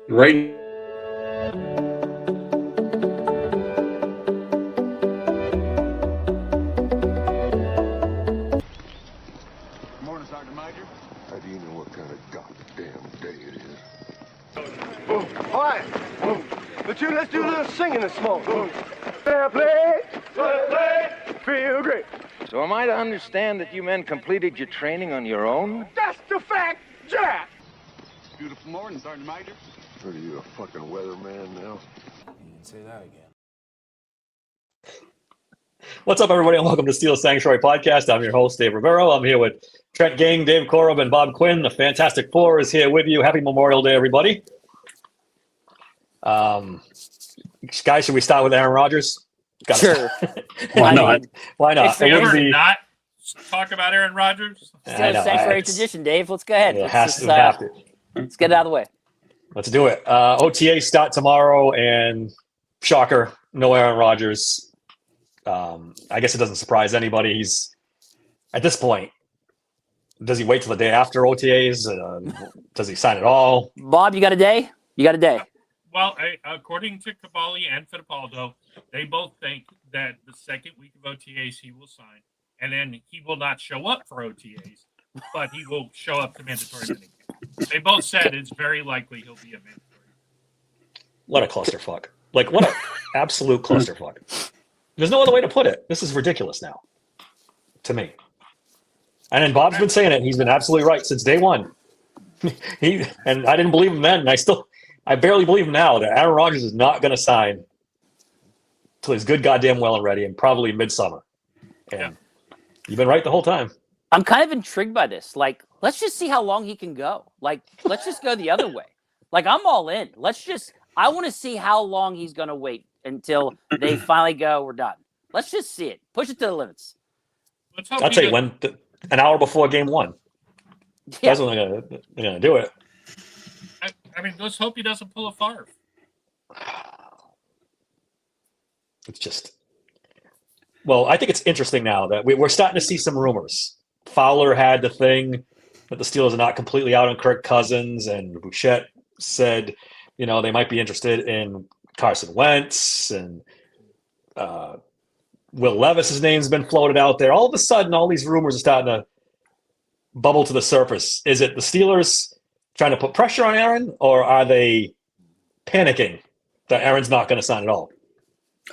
Right. Morning, Sergeant Major. How do you know what kind of goddamn day it is? Boom. Quiet. Boom. Let's do a little singing this morning. Boom. Fair play. Fair play. Feel great. So am I to understand that you men completed your training on your own? That's the fact, Jack. Beautiful morning, Sergeant Major. What are you, a fucking weatherman now? You can say that again. What's up, everybody, and welcome to Steelers Sancctuary podcast. I'm your host, Dave Rivero. I'm here with Trent Ging, Dave Korob, and Bob Quinn. The Fantastic Four is here with you. Happy Memorial Day, everybody. Guys, should we start with Aaron Rodgers? Sure. Why not? Why not? If we ever not talk about Aaron Rodgers? Steelers Sancctuary tradition, Dave. Let's go ahead. It has to happen. Let's get it out of the way. Let's do it. OTA start tomorrow, and shocker, no Aaron Rodgers. I guess it doesn't surprise anybody. He's, at this point, does he wait till the day after OTAs? Does he sign at all? Bob, you got a day? You got a day? Well, according to Cavalli and Fittipaldo, they both think that the second week of OTAs he will sign, and then he will not show up for OTAs, but he will show up to mandatory minicamp. They both said it's very likely he'll be a mandatory. What a clusterfuck. Like, what an absolute clusterfuck. There's no other way to put it. This is ridiculous now, to me. And then Bob's been saying it. He's been absolutely right since day one. And I didn't believe him then, and I barely believe him now that Aaron Rodgers is not going to sign till he's good goddamn well and ready, and probably midsummer. And you've been right the whole time. I'm kind of intrigued by this. Like, let's just see how long he can go. Like, let's just go the other way. Like, I'm all in. I want to see how long he's going to wait until they finally go, we're done. Let's just see it. Push it to the limits. I'll tell you when, an hour before game one. Yeah. That's when they're going to do it. I mean, let's hope he doesn't pull a Favre. It's just, well, I think it's interesting now that we're starting to see some rumors. Fowler had the thing that the Steelers are not completely out on Kirk Cousins, and Bouchette said, they might be interested in Carson Wentz, and Will Levis's name's been floated out there. All of a sudden, all these rumors are starting to bubble to the surface. Is it the Steelers trying to put pressure on Aaron, or are they panicking that Aaron's not going to sign at all?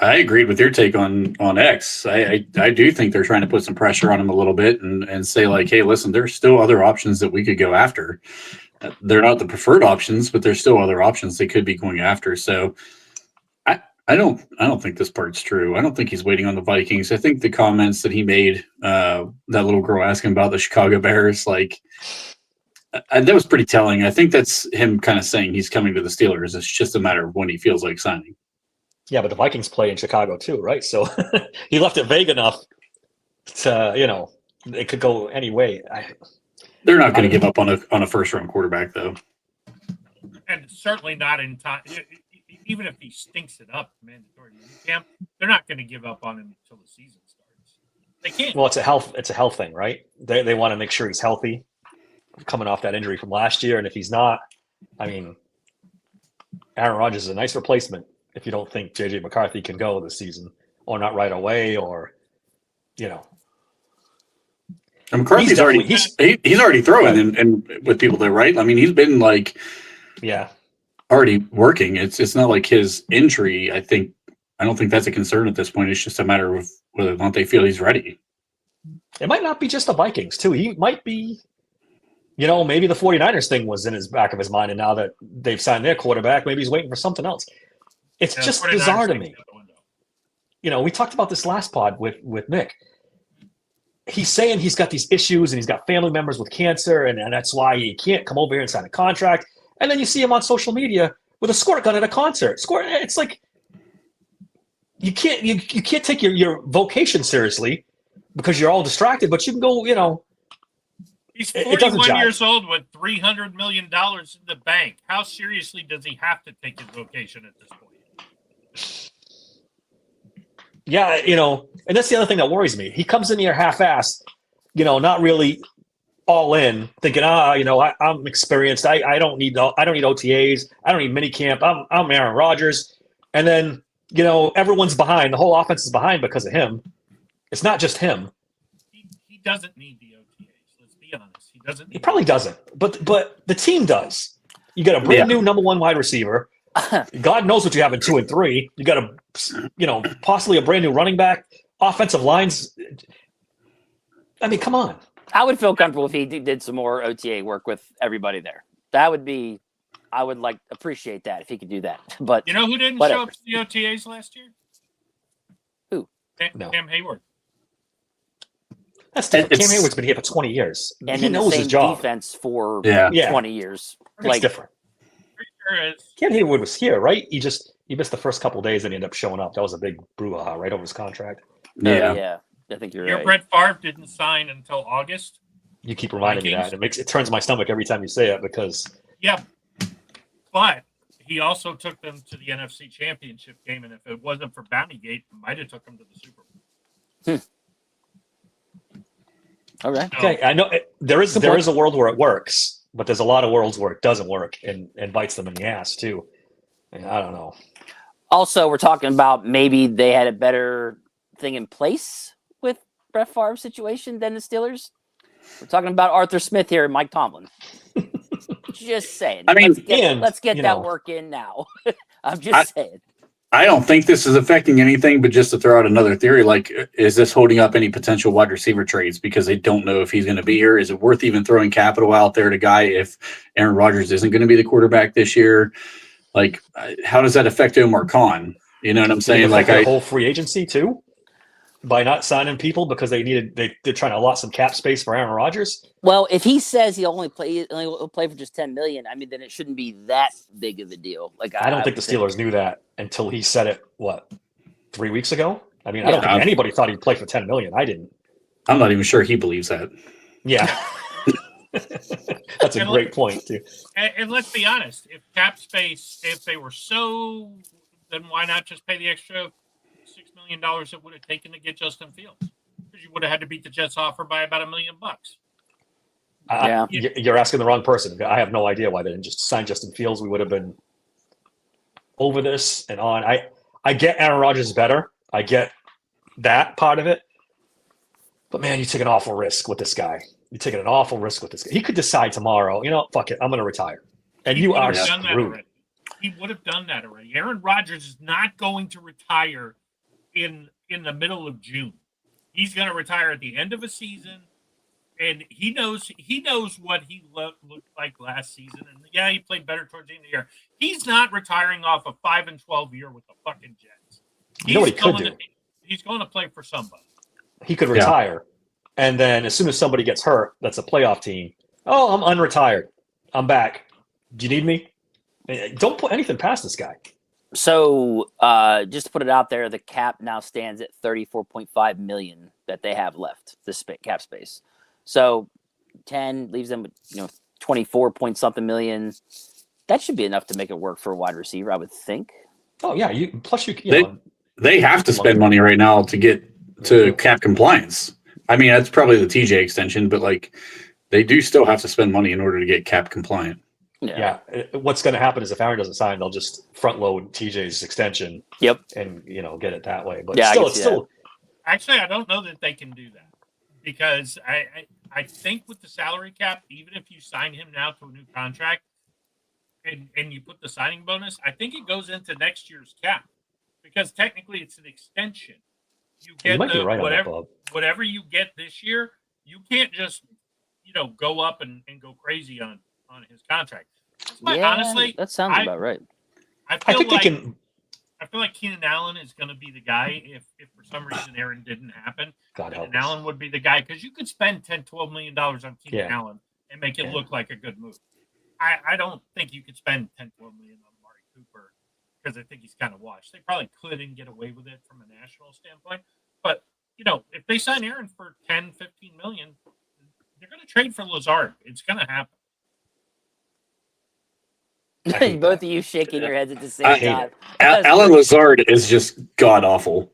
I agreed with your take on X. I do think they're trying to put some pressure on him a little bit and say, like, hey, listen, there's still other options that we could go after. They're not the preferred options, but there's still other options they could be going after. So I don't think this part's true. I don't think he's waiting on the Vikings. I think the comments that he made, that little girl asking about the Chicago Bears, like, that was pretty telling. I think that's him kind of saying he's coming to the Steelers. It's just a matter of when he feels like signing. Yeah, but the Vikings play in Chicago too, right? So he left it vague enough to, it could go any way. They're not going to give up on a first-round quarterback, though. And certainly not in time. Even if he stinks it up, mandatory camp, they're not going to give up on him until the season starts. They can't. Well, it's a health thing, right? They want to make sure he's healthy, coming off that injury from last year, and if he's not, I mean, Aaron Rodgers is a nice replacement if you don't think J.J. McCarthy can go this season, or not right away, or And McCarthy's he's already throwing and with people there, right? I mean, he's been already working. It's not like his injury. I don't think that's a concern at this point. It's just a matter of whether or not they feel he's ready. It might not be just the Vikings too. He might be, maybe the 49ers thing was in his back of his mind, and now that they've signed their quarterback, maybe he's waiting for something else. It's just bizarre to me. We talked about this last pod with Nick. He's saying he's got these issues and he's got family members with cancer, and that's why he can't come over here and sign a contract. And then you see him on social media with a squirt gun at a concert. It's like you can't take your vocation seriously because you're all distracted, but you can go, He's 41 years old with $300 million in the bank. How seriously does he have to take his vocation at this point? Yeah, and that's the other thing that worries me. He comes in here half-assed, not really all in, thinking, I'm experienced. I don't need OTAs. I don't need minicamp. I'm Aaron Rodgers. And then, everyone's behind. The whole offense is behind because of him. It's not just him. He doesn't need the OTAs. Let's be honest. He doesn't. He probably doesn't. But the team does. You got a brand new number one wide receiver. God knows what you have in 2 and 3. You got possibly a brand new running back. Offensive lines. I mean, come on. I would feel comfortable if he did some more OTA work with everybody there. I would appreciate that if he could do that. But you know who didn't show up to the OTAs last year? Who? Cam Hayward. That's different. Cam Hayward's been here for 20 years. And he knows his job. Defense for 20 years. It's different. Cam Hayward was here, right? He missed the first couple of days and he ended up showing up. That was a big brouhaha right over his contract. Yeah. I think you're right. Brett Favre didn't sign until August. You keep reminding me that. It turns my stomach every time you say it because but he also took them to the NFC Championship game, and if it wasn't for Bountygate, it might have took them to the Super Bowl. Okay. Okay, I know there is a world where it works, but there's a lot of worlds where it doesn't work and bites them in the ass too. I don't know. Also, we're talking about maybe they had a better thing in place with Brett Favre's situation than the Steelers. We're talking about Arthur Smith here and Mike Tomlin. Just saying. I mean, let's get that work in now. I'm just saying. I don't think this is affecting anything, but just to throw out another theory, is this holding up any potential wide receiver trades because they don't know if he's going to be here? Is it worth even throwing capital out there to guy if Aaron Rodgers isn't going to be the quarterback this year? How does that affect Omar Khan? You know what I'm saying? The whole free agency too, by not signing people because they're trying to allot some cap space for Aaron Rodgers. Well, if he says he'll only play for just $10 million, I mean, then it shouldn't be that big of a deal. I don't think the Steelers knew that until he said it. 3 weeks ago? I mean, I don't think anybody thought he'd play for $10 million. I didn't. I'm not even sure he believes that. Yeah. That's a great point too. And let's be honest, if cap space, if they were then why not just pay the extra $6 million it would have taken to get Justin Fields? Because you would have had to beat the Jets offer by about $1 million. You're asking the wrong person. I have no idea why they didn't just sign Justin Fields. We would have been over this and on. I get Aaron Rodgers better. I get that part of it. But man, you take an awful risk with this guy. You're taking an awful risk with this guy. He could decide tomorrow, fuck it, I'm going to retire. And you are screwed. He would have done that already. Aaron Rodgers is not going to retire in the middle of June. He's going to retire at the end of a season, and he knows what he looked like last season. And he played better towards the end of the year. He's not retiring off a 5-12 year with the fucking Jets. You know what he could do? He's going to play for somebody. He could retire. And then as soon as somebody gets hurt, that's a playoff team. Oh, I'm unretired. I'm back. Do you need me? Don't put anything past this guy. So just to put it out there, the cap now stands at $34.5 million that they have left, the cap space. So 10 leaves them with 24 point something million. That should be enough to make it work for a wide receiver, I would think. Oh yeah, they have to spend money right now to get to cap compliance. I mean, that's probably the TJ extension, but they do still have to spend money in order to get cap compliant. Yeah. What's going to happen is if Aaron doesn't sign, they'll just front load TJ's extension. Yep. And get it that way. But still. Actually, I don't know that they can do that because I think with the salary cap, even if you sign him now to a new contract and you put the signing bonus, I think it goes into next year's cap because technically it's an extension. You get whatever you get this year, you can't just go up and go crazy on his contract. But honestly, that sounds about right. I feel like Keenan Allen is going to be the guy if for some reason Aaron didn't happen. Keenan Allen would be the guy because you could spend $10-12 million on Keenan Allen and make it look like a good move. I don't think you could spend $10-12 million on Amari Cooper because I think he's kind of washed. They probably couldn't get away with it from a national standpoint. But, if they sign Aaron for $10-15 million, they're going to trade for Lazard. It's going to happen. Both of you shaking your heads at the same time. Alan Lazard is just god awful.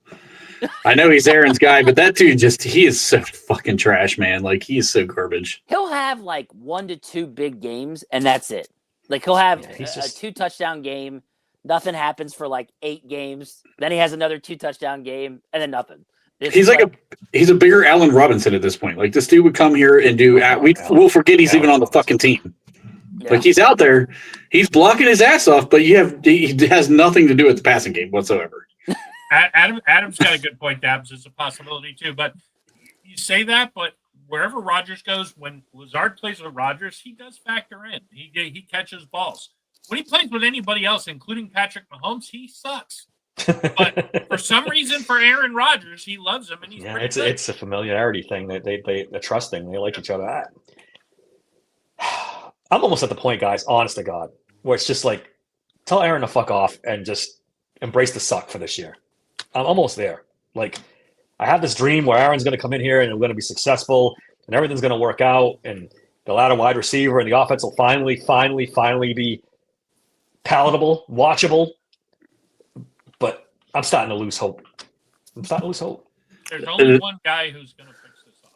I know he's Aaron's guy, but that dude he is so fucking trash, man. Like, he is so garbage. He'll have like 1 to 2 big games, and that's it. Like, he'll have a 2-touchdown game. Nothing happens for like 8 games. Then he has another 2-touchdown game, and then nothing. He's a bigger Allen Robinson at this point. Like, this dude would come here and we'll forget he's even on the fucking team. Yeah. Like, he's out there, he's blocking his ass off, but he has nothing to do with the passing game whatsoever. Adam's got a good point. Dabs is a possibility too, but you say that, but wherever Rodgers goes, when Lazard plays with Rodgers, he does factor in. He catches balls. When he plays with anybody else, including Patrick Mahomes, he sucks. But for some reason, for Aaron Rodgers, he loves him, and he's pretty good. It's a familiarity thing. The trust thing. They like each other. I'm almost at the point, guys, honest to God, where it's just like, tell Aaron to fuck off and just embrace the suck for this year. I'm almost there. Like, I have this dream where Aaron's going to come in here and we're going to be successful and everything's going to work out and they'll add a wide receiver and the offense will finally be palatable, watchable. But I'm starting to lose hope. There's only one guy who's going to fix this offense.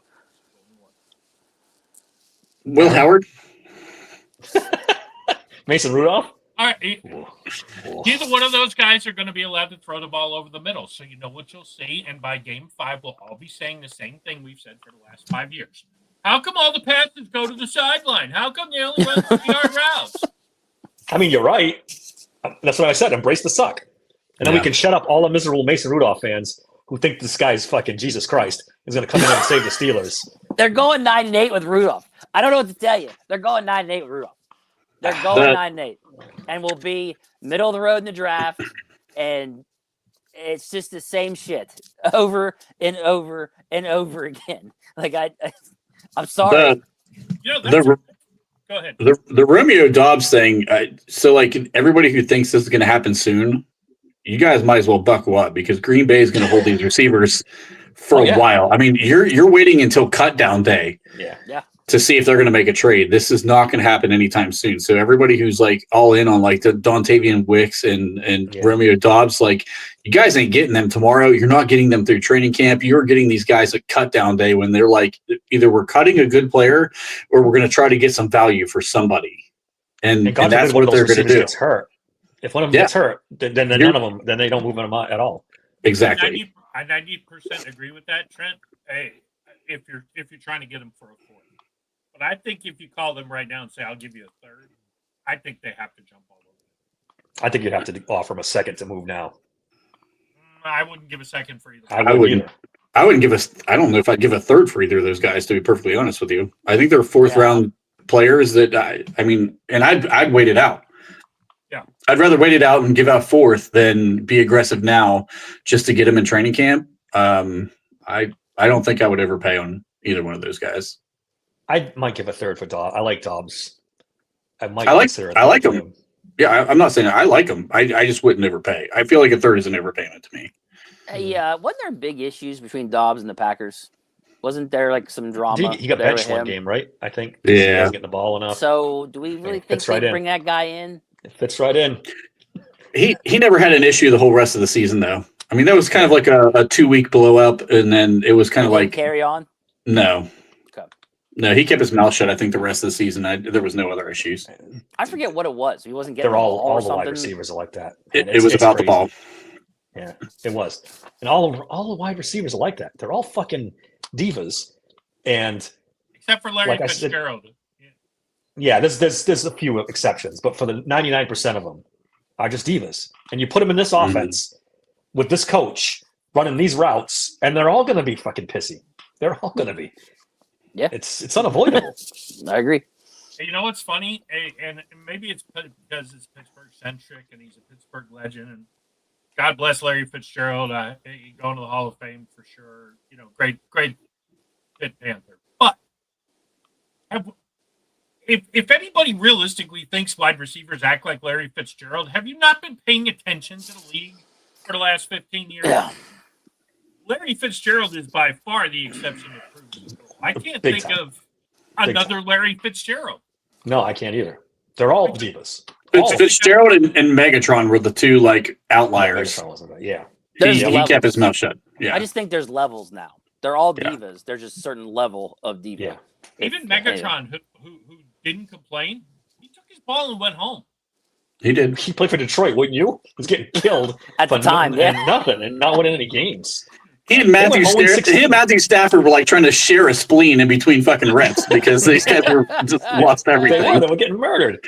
Will Howard? Mason Rudolph? All right. Neither one of those guys are going to be allowed to throw the ball over the middle. So you know what you'll see. And by game 5, we'll all be saying the same thing we've said for the last 5 years. How come all the passes go to the sideline? How come they only run 3-yard routes? I mean, you're right. That's what I said. Embrace the suck. And then we can shut up all the miserable Mason Rudolph fans who think this guy's fucking Jesus Christ is going to come in and save the Steelers. They're going 9-8 with Rudolph. I don't know what to tell you. They're going 9-8 with Rudolph. They're going 9-8. And we'll be middle of the road in the draft. And it's just the same shit over and over and over again. Like, I'm sorry. Go ahead. The Romeo Dobbs thing. So, like, everybody who thinks this is going to happen soon, you guys might as well buckle up because Green Bay is going to hold these receivers for a while. I mean, you're waiting until cut down day. Yeah. To see if they're going to make a trade. This is not going to happen anytime soon. So everybody who's like all in on like the Dontavian Wicks and Romeo Dobbs, like, you guys ain't getting them tomorrow. You're not getting them through training camp. You're getting these guys at cut down day when they're like, either we're cutting a good player or we're going to try to get some value for somebody. And that's what they're going to do. Gets hurt. If one of them gets hurt, then none of them, then they don't move them at all. Exactly. I 90% agree with that, Trent. Hey, if you're trying to get them for a 4th. But I think if you call them right now and say, I'll give you a 3rd, I think they have to jump all over it. I think you'd have to offer them a 2nd to move now. I wouldn't give a 2nd for either. I wouldn't give I don't know if I'd give a 3rd for either of those guys, to be perfectly honest with you. I think they're 4th round players that I'd wait it out. Yeah. I'd rather wait it out and give out 4th than be aggressive now just to get them in training camp. I don't think I would ever pay on either one of those guys. I might give a 3rd for Dobbs. I like Dobbs. I like him. Yeah, I'm not saying I like him. I just wouldn't overpay. I feel like a 3rd is an overpayment to me. Wasn't there big issues between Dobbs and the Packers? Wasn't there like some drama? He got benched one game, right? I think. Yeah. He wasn't getting the ball enough. So do we really think they bring that guy in? It fits right in. He never had an issue the whole rest of the season, though. I mean, that was kind of like a 2-week blow up, and then it was kind of like carry on. No. Okay. No, he kept his mouth shut. I think the rest of the season, there was no other issues. I forget what it was. He wasn't getting. They're all the wide receivers are like that. It was about crazy. The ball. Yeah, it was, and all the wide receivers are like that. They're all fucking divas, and except for Larry Fitzgerald. Yeah, there's a few exceptions, but for the 99% of them are just divas. And you put them in this offense with this coach running these routes, and they're all going to be fucking pissy. They're all going to be. Yeah, it's unavoidable. I agree. Hey, you know what's funny? And maybe it's because it's Pittsburgh centric, and he's a Pittsburgh legend. And God bless Larry Fitzgerald. Going to the Hall of Fame for sure. You know, great Pitt Panther. But if anybody realistically thinks wide receivers act like Larry Fitzgerald, have you not been paying attention to the league for the last 15 years? Yeah. Larry Fitzgerald is by far the exception that proves the rule. I can't think of another Larry Fitzgerald. No, I can't either. They're all divas. Fitzgerald and Megatron were the two like outliers. Yeah. He kept his mouth shut. Yeah. I just think there's levels now. They're all Yeah. divas. There's just a certain level of diva. Yeah. Even Megatron, who didn't complain, he took his ball and went home. He did. He played for Detroit, wouldn't you? He was getting killed At the time, nothing and not winning any games. He and Matthew Stafford were like trying to share a spleen in between fucking reps because these guys were just lost everything. They were getting murdered.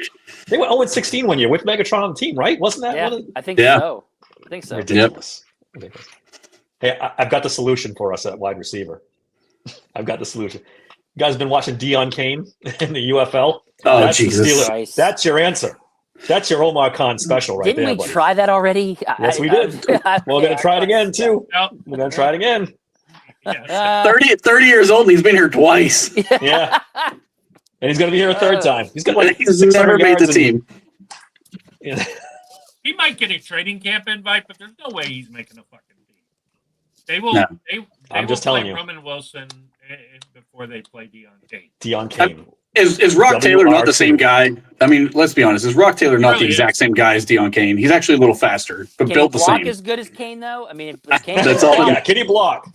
They went 0-16 one year with Megatron on the team, right? Wasn't that Yeah, one of I think so. I think so. ridiculous? Ridiculous. Hey, I've got the solution for us at wide receiver. I've got the solution. You guys been watching Deion Kane in the UFL? Oh, That's the Jesus. Steelers. Christ. That's your answer. That's your Omar Khan special right Didn't there, we buddy. try that already? Yes, we did. We're going to try it again, too. No, We're going to try it again. yeah. 30 years old and he's been here twice. Yeah. And he's going to be here a third time. He's going to like He's 600 never made the yards team. and- He might get a training camp invite, but there's no way he's making a fucking team. They will. No. They I'm will just telling play you. Roman Wilson before they play Deion Kane. Deion Kane. Is Rock Taylor not the WR2. same guy? I mean, let's be honest. Is Rock Taylor not the Really exact is. same guy as Deion Kane? He's actually a little faster, but Can built he the block same. as good as Kane, though? I mean, if Kane That's all. Yeah, can he block?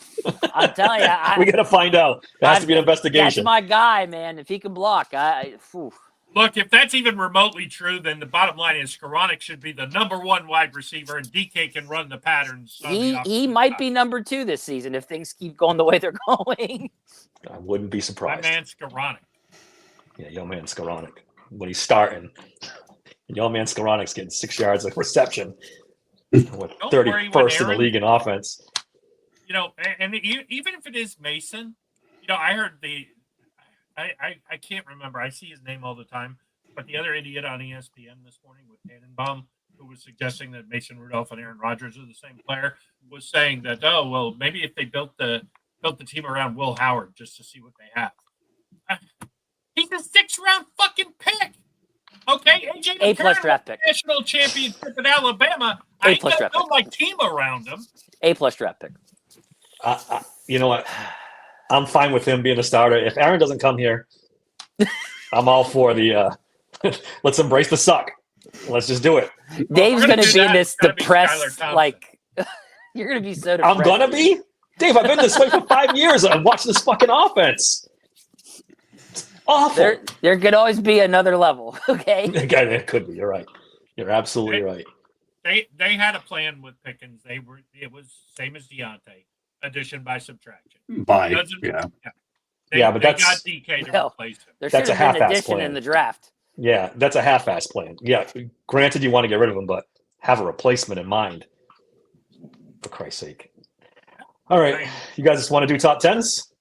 I'm telling you, We got to find out. There has to be an that's investigation. my guy, man. If he can block, phew. Look, if that's even remotely true, then the bottom line is Skoranek should be the number one wide receiver, and DK can run the patterns. on the he offensive might side. be number 2 this season if things keep going the way they're going. I wouldn't be My surprised. man Skoranek. Yeah, young man Skoranek. When he's starting, young man Skoranek's getting 6 yards of reception. With Don't worry, when 31st in the Aaron- league in offense. You know, and even if it is Mason, you know, I heard I can't remember. I see his name all the time, but the other idiot on ESPN this morning with Tannenbaum, who was suggesting that Mason Rudolph and Aaron Rodgers are the same player, was saying that, oh well, maybe if they built the team around Will Howard just to see what they have. He's a 6th-round fucking pick. Okay, AJ A+ McCarron draft pick. national championship in Alabama. A+ I ain't gonna draft build pick. my team around him. A+ draft pick. You know what? I'm fine with him being a starter. If Aaron doesn't come here, I'm all for the let's embrace the suck. Let's just do it. Dave's we're going gonna to do be in that. this It's gotta be depressed, Skylar Thompson. like, you're going to be so depressed. I'm gonna be? Dave, I've been this way for 5 years. I've watched this fucking offense. It's awful. There could always be another level, okay? Okay, it could be. You're right. You're absolutely right. They had a plan with Pickens. It was same as Deontay, addition by subtraction. Yeah. Yeah, but they that's- got DK to Well, replace him. There should That's a have been an half-ass addition plan. in the draft. Yeah, that's a half-ass plan. Yeah, granted, you want to get rid of him, but have a replacement in mind. For Christ's sake. All right, you guys just want to do top tens?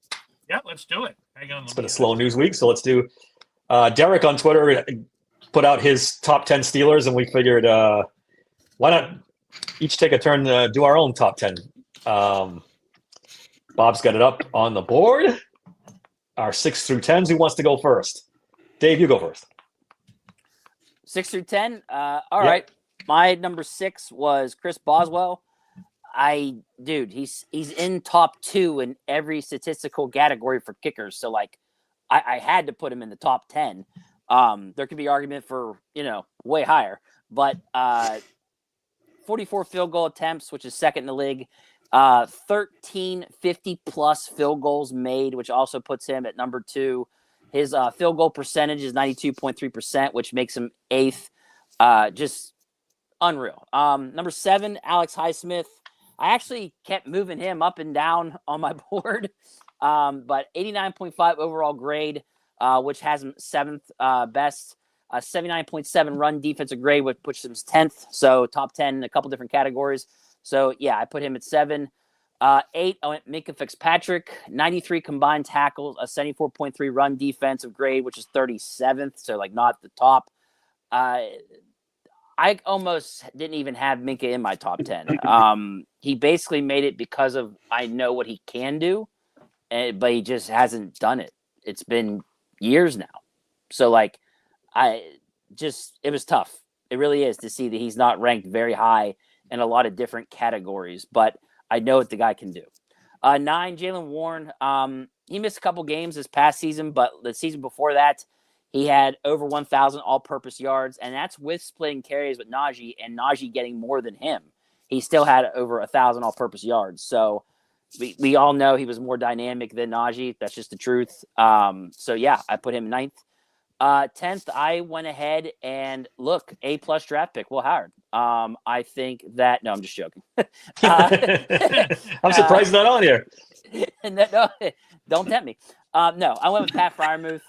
Yeah, let's do it. Hang on. It's been a slow news week, so let's do. Derek on Twitter put out his top 10 Steelers, and we figured why not each take a turn to do our own top 10. Bob's got it up on the board. Our 6 through 10s. Who wants to go first? Dave, you go first. 6 through 10. All Yep. right. My number 6 was Chris Boswell. He's in top 2 in every statistical category for kickers. So like, I had to put him in the top 10. There could be argument for, way higher, but 44 field goal attempts, which is second in the league. 13 50-plus field goals made, which also puts him at number 2. His field goal percentage is 92.3%, which makes him 8th. Just unreal. Number 7, Alex Highsmith. I actually kept moving him up and down on my board, but 89.5 overall grade, which has him 7th best. 79.7 run defensive grade, which puts him 10th. So top 10 in a couple different categories. So yeah, I put him at 7. 8, I went Minka Fitzpatrick. 93 combined tackles, a 74.3 run defensive grade, which is 37th. So like not the top. I almost didn't even have Minka in my top 10. He basically made it because of I know what he can do, but he just hasn't done it. It's been years now. So like, it was tough. It really is to see that he's not ranked very high in a lot of different categories, but I know what the guy can do. 9, Jalen Warren. He missed a couple games this past season, but the season before that, he had over 1,000 all-purpose yards, and that's with splitting carries with Najee, and Najee getting more than him. He still had over 1,000 all-purpose yards. So we all know he was more dynamic than Najee. That's just the truth. So yeah, I put him 9th. 10th, I went ahead and look, A+ draft pick, Will Howard. I think that I'm just joking. I'm surprised he's not on here. No, don't tempt me. No, I went with Pat Freiermuth.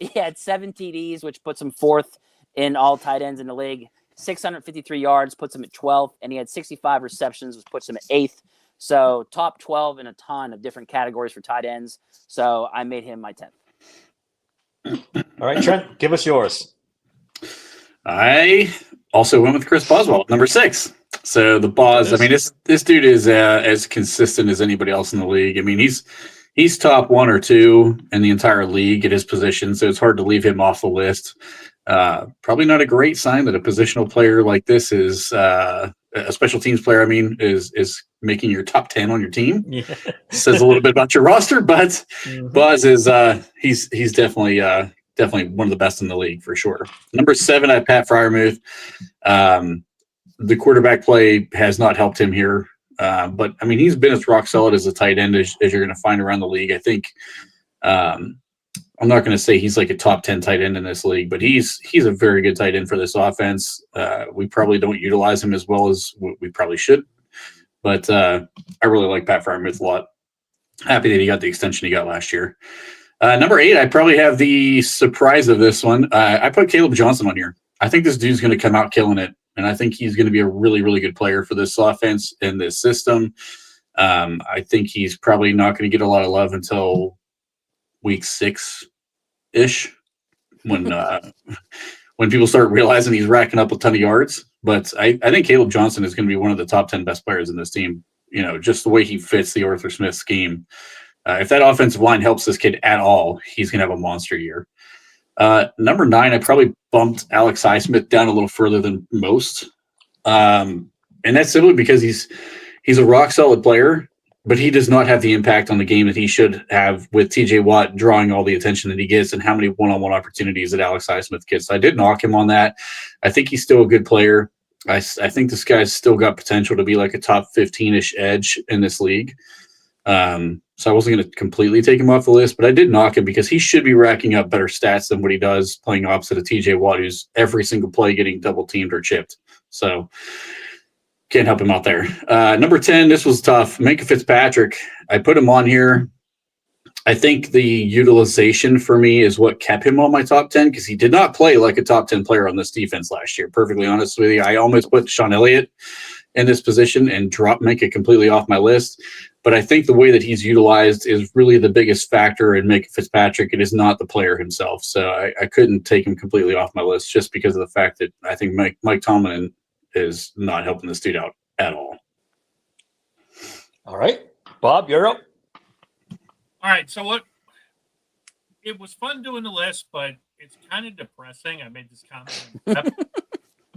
He had 7 TDs, which puts him 4th in all tight ends in the league. 653 yards puts him at 12th, and he had 65 receptions, which puts him at 8th. So top 12 in a ton of different categories for tight ends. So I made him my 10th. All right, Trent, give us yours. I also went with Chris Boswell, number 6. So the Boz, I mean, this dude is as consistent as anybody else in the league. I mean, he's top 1 or 2 in the entire league at his position, so it's hard to leave him off the list. Probably not a great sign that a positional player like this is a special teams player. I mean, is making your top 10 on your team. Yeah. Says a little bit about your roster, but Buzz is he's definitely one of the best in the league for sure. Number 7, I have Pat Freiermuth. The quarterback play has not helped him here, but I mean, he's been as rock solid as a tight end as you're going to find around the league. I think. I'm not going to say he's like a top 10 tight end in this league, but he's a very good tight end for this offense. We probably don't utilize him as well as we probably should, but I really like Pat Freiermuth a lot. Happy that he got the extension he got last year. Number 8, I probably have the surprise of this one. I put Caleb Johnson on here. I think this dude's going to come out killing it, and I think he's going to be a really, really good player for this offense and this system. I think he's probably not going to get a lot of love until week 6-ish when people start realizing he's racking up a ton of yards. But I think Caleb Johnson is going to be one of the top 10 best players in this team. You know, just the way he fits the Arthur Smith scheme. If that offensive line helps this kid at all, he's going to have a monster year. Number 9, I probably bumped Alex Highsmith down a little further than most. And that's simply because he's a rock solid player, but he does not have the impact on the game that he should have with TJ Watt drawing all the attention that he gets and how many one-on-one opportunities that Alex Highsmith gets. So I did knock him on that. I think he's still a good player. I think this guy's still got potential to be like a top 15-ish edge in this league. So I wasn't going to completely take him off the list, but I did knock him because he should be racking up better stats than what he does playing opposite of TJ Watt, who's every single play getting double teamed or chipped. So can't help him out there. Number 10, this was tough. Minka Fitzpatrick. I put him on here. I think the utilization for me is what kept him on my top 10 because he did not play like a top 10 player on this defense last year. Perfectly honest with you. I almost put Sean Elliott in this position and dropped Minka completely off my list. But I think the way that he's utilized is really the biggest factor in Minka Fitzpatrick. It is not the player himself. So I couldn't take him completely off my list just because of the fact that I think Mike Tomlin is not helping this dude out at all. All right. Bob, you're up. All right. So it was fun doing the list, but it's kind of depressing. I made this comment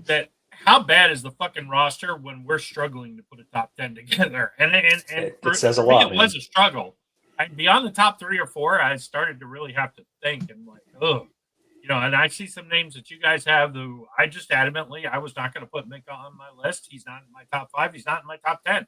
that how bad is the fucking roster when we're struggling to put a top 10 together? And it says a lot. It was a struggle. Beyond the top 3 or 4, I started to really have to think and like, oh, you know, and I see some names that you guys have who I just adamantly, I was not going to put Minka on my list. He's not in my top 5. He's not in my top 10.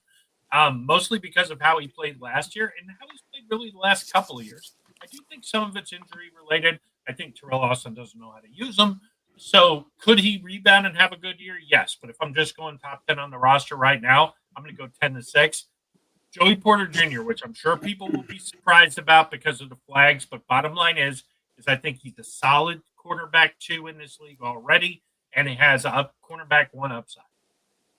Mostly because of how he played last year and how he's played really the last couple of years. I do think some of it's injury related. I think Terrell Austin doesn't know how to use them. So could he rebound and have a good year? Yes. But if I'm just going top 10 on the roster right now, I'm going to go 10-6. Joey Porter Jr., which I'm sure people will be surprised about because of the flags. But bottom line is I think he's a solid quarterback 2 in this league already. And he has a cornerback 1 upside.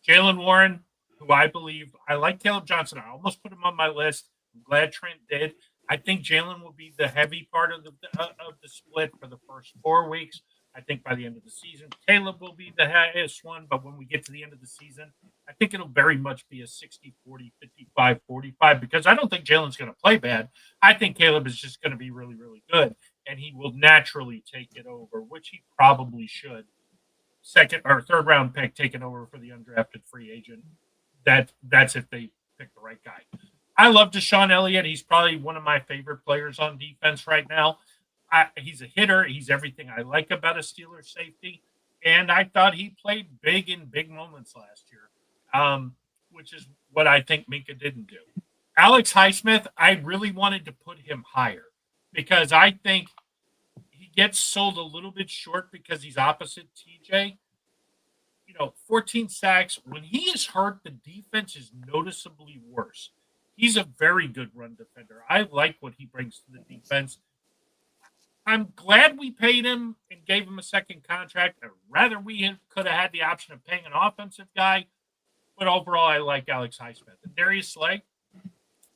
Jalen Warren, who I believe, I like Caleb Johnson. I almost put him on my list. I'm glad Trent did. I think Jalen will be the heavy part of the split for the first 4 weeks. I think by the end of the season, Caleb will be the highest one. But when we get to the end of the season, I think it'll very much be a 60-40, 55-45, because I don't think Jalen's going to play bad. I think Caleb is just going to be really, really good, and he will naturally take it over, which he probably should. 2nd or 3rd round pick taking over for the undrafted free agent. That's if they pick the right guy. I love Deshaun Elliott. He's probably one of my favorite players on defense right now. He's a hitter. He's everything I like about a Steelers safety. And I thought he played big in big moments last year, which is what I think Minka didn't do. Alex Highsmith, I really wanted to put him higher because I think he gets sold a little bit short because he's opposite TJ. 14 sacks. When he is hurt, the defense is noticeably worse. He's a very good run defender. I like what he brings to the defense. I'm glad we paid him and gave him a second contract. I'd rather we could have had the option of paying an offensive guy. But overall, I like Alex Highsmith. And Darius Slay,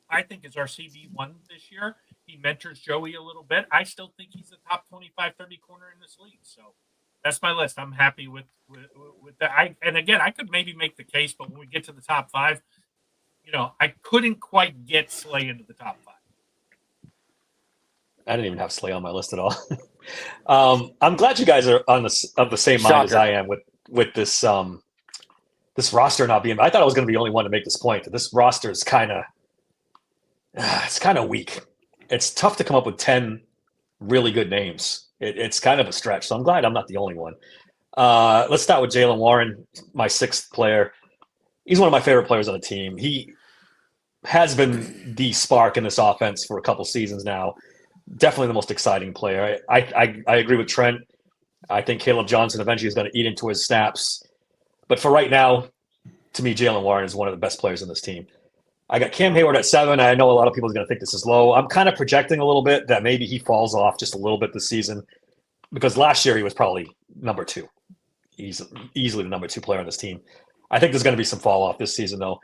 I think, is our CB1 this year. He mentors Joey a little bit. I still think he's the top 25, 30 corner in this league. So that's my list. I'm happy with that. And again, I could maybe make the case, but when we get to the top 5, I couldn't quite get Slay into the top 5. I didn't even have Slay on my list at all. I'm glad you guys are of the same mind as I am with this this roster not being. I thought I was going to be the only one to make this point. This roster is kind of weak. It's tough to come up with 10 really good names. It's kind of a stretch. So I'm glad I'm not the only one. Let's start with Jaylen Warren, my 6th player. He's one of my favorite players on the team. He has been the spark in this offense for a couple seasons now. Definitely the most exciting player. I agree with Trent. I think Caleb Johnson eventually is going to eat into his snaps. But for right now, to me, Jaylen Warren is one of the best players on this team. I got Cam Hayward at 7. I know a lot of people are going to think this is low. I'm kind of projecting a little bit that maybe he falls off just a little bit this season because last year he was probably number 2. Easily the number 2 player on this team. I think there's going to be some fall off this season, though.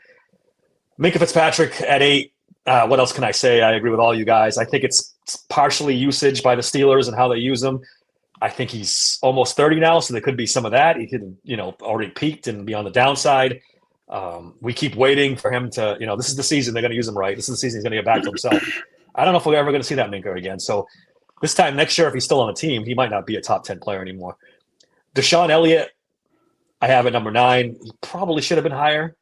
Minka Fitzpatrick at 8. What else can I say? I agree with all you guys. I think it's partially usage by the Steelers and how they use him. I think he's almost 30 now, so there could be some of that. He could, already peaked and be on the downside. We keep waiting for him to, this is the season they're going to use him right. This is the season he's going to get back to himself. I don't know if we're ever going to see that Minka again. So this time next year, if he's still on the team, he might not be a top 10 player anymore. Deshaun Elliott, I have at number 9. He probably should have been higher.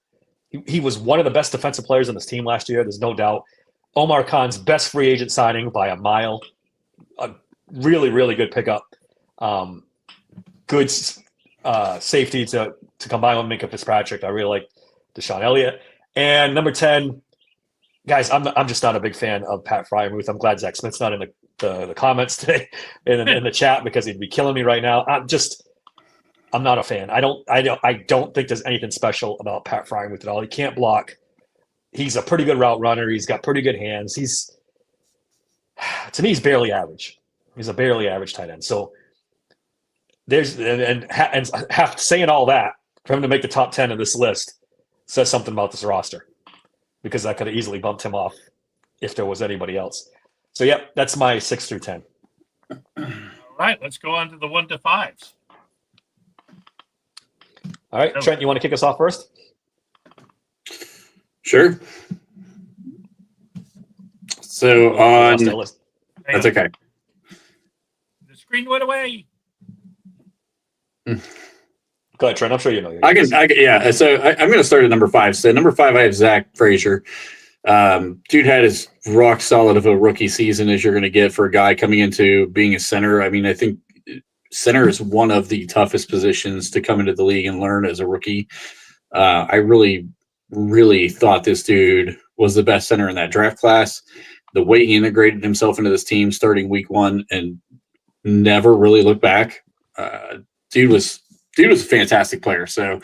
He was one of the best defensive players on this team last year. There's no doubt. Omar Khan's best free agent signing by a mile. A really, really good pickup. Good safety to combine with Minka Fitzpatrick. I really like Deshaun Elliott. And number 10, guys, I'm just not a big fan of Pat Fryermuth. I'm glad Zach Smith's not in the comments today in the chat because he'd be killing me right now. I'm not a fan. I don't think there's anything special about Pat Fryermuth at all. He can't block. He's a pretty good route runner. He's got pretty good hands. To me, he's barely average. He's a barely average tight end. So there's saying all that for him to make the top 10 of this list says something about this roster because I could have easily bumped him off if there was anybody else. So yep, that's my 6 through 10. All right, let's go on to the 1 to 5s. All right, Trent, you want to kick us off first? Sure. So on, that's okay. The screen went away. Go ahead, Trent. I'm sure you know. Yeah. So I'm going to start at number 5. So number 5, I have Zach Frazier. Dude had as rock solid of a rookie season as you're going to get for a guy coming into being a center. I mean, I think center is one of the toughest positions to come into the league and learn as a rookie. I really, really thought this dude was the best center in that draft class. The way he integrated himself into this team starting week 1 and never really looked back. Dude was a fantastic player. So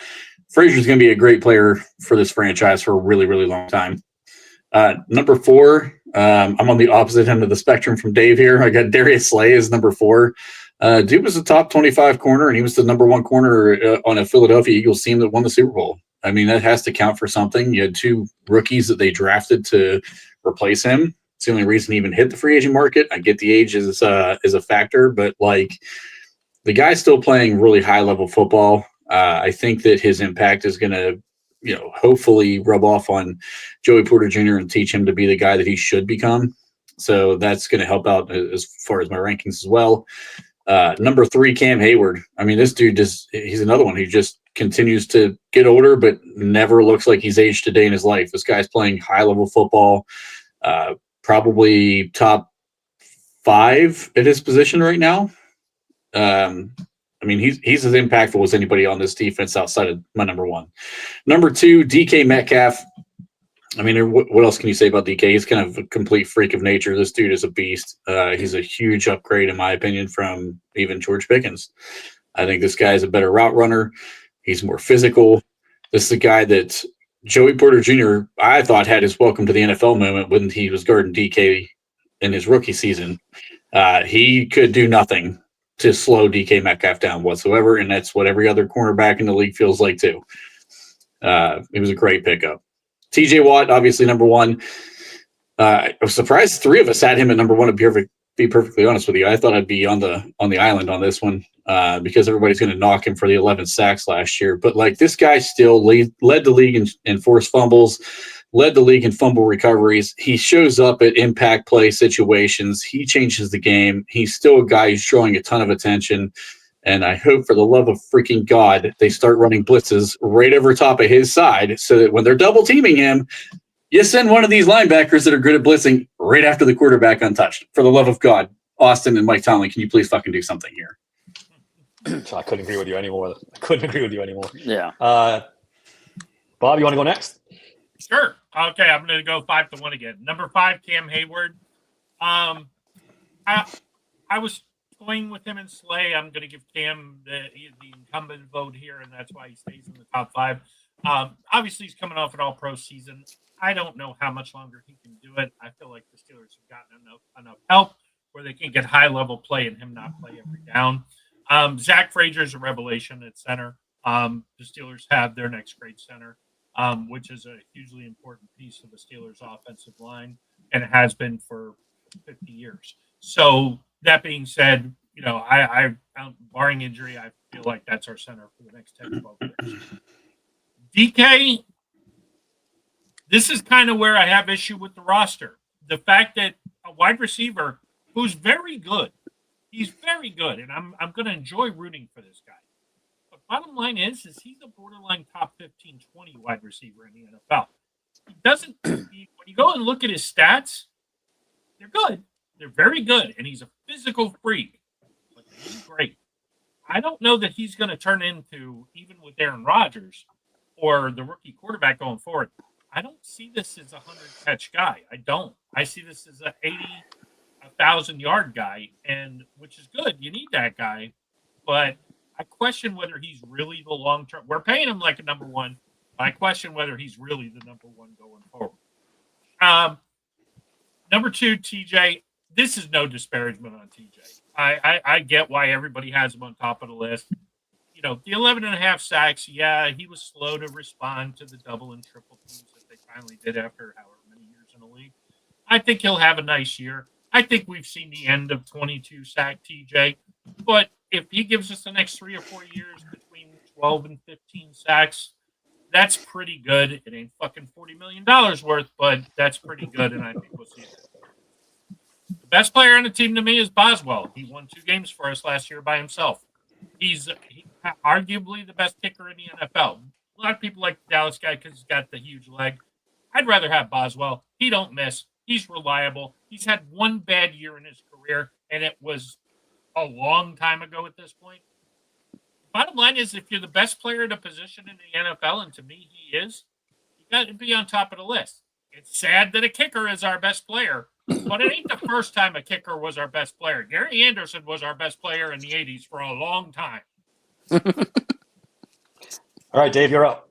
Frazier's going to be a great player for this franchise for a really, really long time. Number 4, I'm on the opposite end of the spectrum from Dave here. I got Darius Slay as number 4. Dude was a top 25 corner, and he was the number 1 corner on a Philadelphia Eagles team that won the Super Bowl. I mean, that has to count for something. You had 2 rookies that they drafted to replace him. It's the only reason he even hit the free agent market. I get the age is a factor, but the guy's still playing really high level football. I think that his impact is going to, hopefully rub off on Joey Porter Jr. and teach him to be the guy that he should become. So that's going to help out as far as my rankings as well. Number 3, Cam Hayward. I mean, this dude he's another one who just continues to get older, but never looks like he's aged a day in his life. This guy's playing high level football, probably top 5 at his position right now. I mean, he's as impactful as anybody on this defense outside of my number 1. Number 2, DK Metcalf. I mean, what else can you say about DK? He's kind of a complete freak of nature. This dude is a beast. He's a huge upgrade, in my opinion, from even George Pickens. I think this guy is a better route runner. He's more physical. This is a guy that Joey Porter Jr., I thought, had his welcome to the NFL moment when he was guarding DK in his rookie season. He could do nothing to slow DK Metcalf down whatsoever, and that's what every other cornerback in the league feels like too. It was a great pickup. TJ Watt, obviously number one. I was surprised three of us had him at number one. To be perfectly honest with you, I thought I'd be on the island on this one because everybody's going to knock him for the 11 sacks last year. But like this guy still led the league in forced fumbles, led the league in fumble recoveries. He shows up at impact play situations. He changes the game. He's still a guy who's drawing a ton of attention. And I hope, for the love of freaking God, they start running blitzes right over top of his side so that when they're double teaming him, you send one of these linebackers that are good at blitzing right after the quarterback untouched. For the love of God, Austin and Mike Tomlin, can you please fucking do something here? I couldn't agree with you anymore. Yeah. Bob, you want to go next? Sure. Okay, I'm going to go 5-1 again. Number 5, Cam Hayward. I was toying with him and Slay. I'm going to give Cam the incumbent vote here, and that's why he stays in the top 5. Obviously, he's coming off an all-pro season. I don't know how much longer he can do it. I feel like the Steelers have gotten enough help where they can get high-level play and him not play every down. Zach Frazier is a revelation at center. The Steelers have their next great center, which is a hugely important piece of the Steelers' offensive line, and it has been for 50 years. So that being said, I barring injury, I feel like that's our center for the next 10, 12 years. DK, this is kind of where I have issue with the roster. The fact that a wide receiver who's very good, he's very good, and I'm going to enjoy rooting for this guy. But bottom line is he's a borderline top 15, 20 wide receiver in the NFL. He doesn't, when you go and look at his stats, they're good. They're very good, and he's a physical freak. But he's great. I don't know that he's going to turn into, even with Aaron Rodgers or the rookie quarterback going forward, I don't see this as a 100-catch guy. I don't. I see this as an 1,000-yard guy, and which is good. You need that guy. But I question whether he's really the long-term. We're paying him like a number one, but I question whether he's really the number one going forward. Number 2, TJ. This is no disparagement on TJ. I get why everybody has him on top of the list. The 11.5 sacks, yeah, he was slow to respond to the double and triple teams that they finally did after however many years in the league. I think he'll have a nice year. I think we've seen the end of 22 sack TJ. But if he gives us the next 3 or 4 years between 12 and 15 sacks, that's pretty good. It ain't fucking $40 million worth, but that's pretty good, and I think we'll see it. The best player on the team to me is Boswell. He won 2 games for us last year by himself. He's arguably the best kicker in the NFL. A lot of people like the Dallas guy because he's got the huge leg. I'd rather have Boswell. He don't miss. He's reliable. He's had one bad year in his career, and it was a long time ago at this point. Bottom line is, if you're the best player at a position in the NFL, and to me he is, you got to be on top of the list. It's sad that a kicker is our best player, but it ain't the first time a kicker was our best player. Gary Anderson was our best player in the 80s for a long time. All right, Dave, you're up.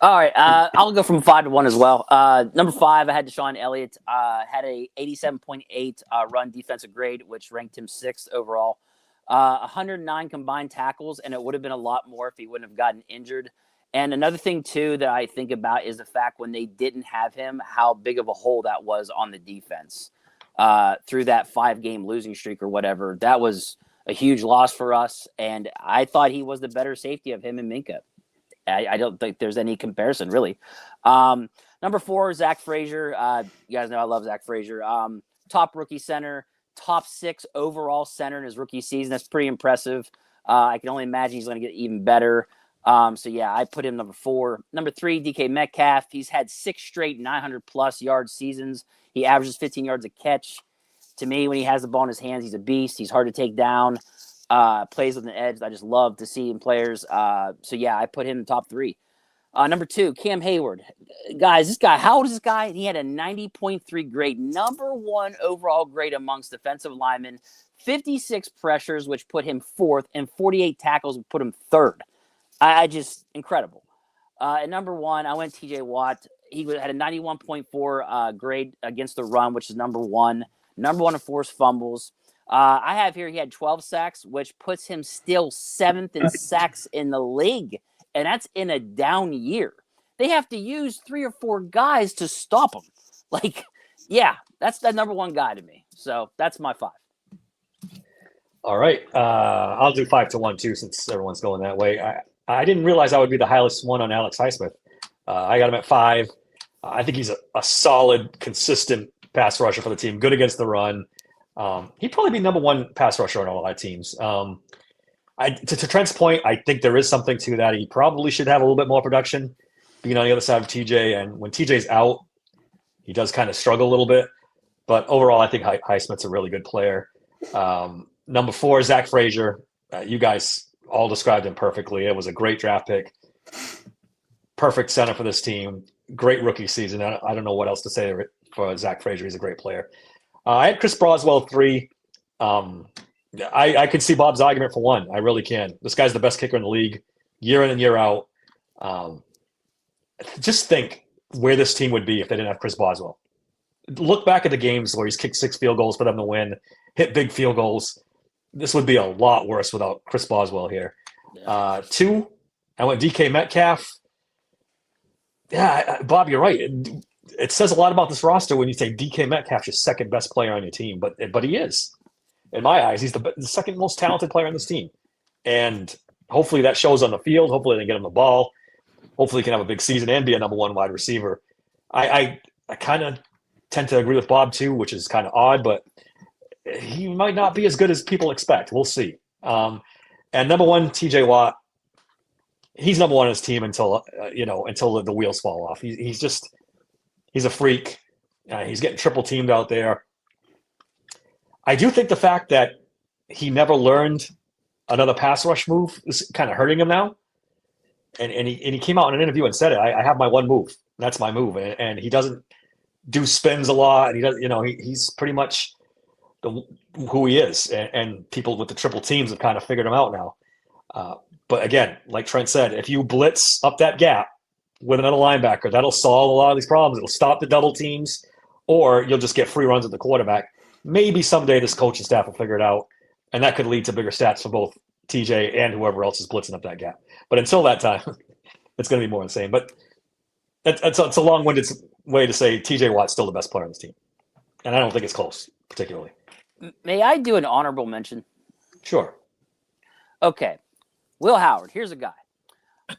All right, I'll go from 5-1 as well. Number 5, I had Deshaun Elliott. Had a 87.8 run defensive grade, which ranked him 6th overall. 109 combined tackles, and it would have been a lot more if he wouldn't have gotten injured. And another thing, too, that I think about is the fact when they didn't have him, how big of a hole that was on the defense through that 5-game losing streak or whatever. That was a huge loss for us, and I thought he was the better safety of him and Minka. I don't think there's any comparison, really. Number 4, Zach Frazier. You guys know I love Zach Frazier. Top rookie center, top 6 overall center in his rookie season. That's pretty impressive. I can only imagine he's going to get even better. So, yeah, I put him number 4. Number 3, DK Metcalf. He's had 6 straight 900-plus yard seasons. He averages 15 yards a catch. To me, when he has the ball in his hands, he's a beast. He's hard to take down. Plays with an edge. I just love to see in players. So, yeah, I put him in top 3. Number 2, Cam Hayward. Guys, this guy, how old is this guy? He had a 90.3 grade, number 1 overall grade amongst defensive linemen, 56 pressures, which put him 4th, and 48 tackles, which put him 3rd. I just, incredible. At number 1, I went TJ Watt. He had a 91.4 grade against the run, which is number 1 in forced fumbles. I have here he had 12 sacks, which puts him still 7th in sacks in the league, and that's in a down year. They have to use 3 or 4 guys to stop him. Like, yeah, that's the number 1 guy to me. So that's my 5. All right. I'll do 5 to 1 too, since everyone's going that way. I didn't realize I would be the highest one on Alex Highsmith. I got him at 5. I think he's a solid, consistent pass rusher for the team. Good against the run. He'd probably be number 1 pass rusher on all our teams. To Trent's point, I think there is something to that. He probably should have a little bit more production being on the other side of TJ. And when TJ's out, he does kind of struggle a little bit. But overall, I think Highsmith's a really good player. Number 4, Zach Frazier. You guys all described him perfectly. It was a great draft pick. Perfect center for this team. Great rookie season. I don't know what else to say for Zach Frazier. He's a great player. I had Chris Broswell 3. I could see Bob's argument for 1. I really can. This guy's the best kicker in the league, year in and year out. Just think where this team would be if they didn't have Chris Boswell. Look back at the games where he's kicked 6 field goals for them to win, hit big field goals. This would be a lot worse without Chris Boswell here. 2, I went DK Metcalf. Yeah, Bob, you're right. It says a lot about this roster when you say DK Metcalf's your second best player on your team, but he is. In my eyes, he's the second most talented player on this team. And hopefully that shows on the field. Hopefully they get him the ball. Hopefully he can have a big season and be a number 1 wide receiver. I kind of tend to agree with Bob too, which is kind of odd, but he might not be as good as people expect. We'll see. And number 1, TJ Watt. He's number 1 on his team until the wheels fall off. He's a freak. He's getting triple teamed out there. I do think the fact that he never learned another pass rush move is kind of hurting him now. And he came out in an interview and said it. I have my 1 move. That's my move. And he doesn't do spins a lot. And he does. He's pretty much who he is. And people with the triple teams have kind of figured him out now. But again, like Trent said, if you blitz up that gap with another linebacker, that'll solve a lot of these problems. It'll stop the double teams, or you'll just get free runs at the quarterback. Maybe someday this coaching staff will figure it out, and that could lead to bigger stats for both TJ and whoever else is blitzing up that gap. But until that time, it's going to be more insane. But it's a long-winded way to say TJ Watt's still the best player on this team. And I don't think it's close, particularly. May I do an honorable mention? Sure. Okay. Will Howard. Here's a guy.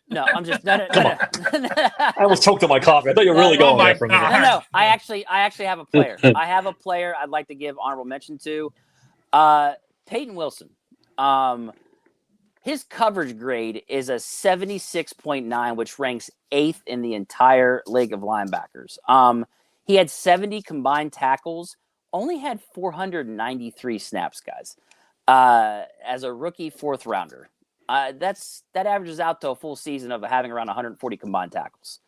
No, I'm just no. I almost choked on my coffee. I thought you were really going there for a minute. No. I actually have a player. I have a player I'd like to give honorable mention to. Peyton Wilson. His coverage grade is a 76.9, which ranks 8th in the entire league of linebackers. He had 70 combined tackles, only had 493 snaps, guys. As a rookie 4th rounder. That averages out to a full season of having around 140 combined tackles.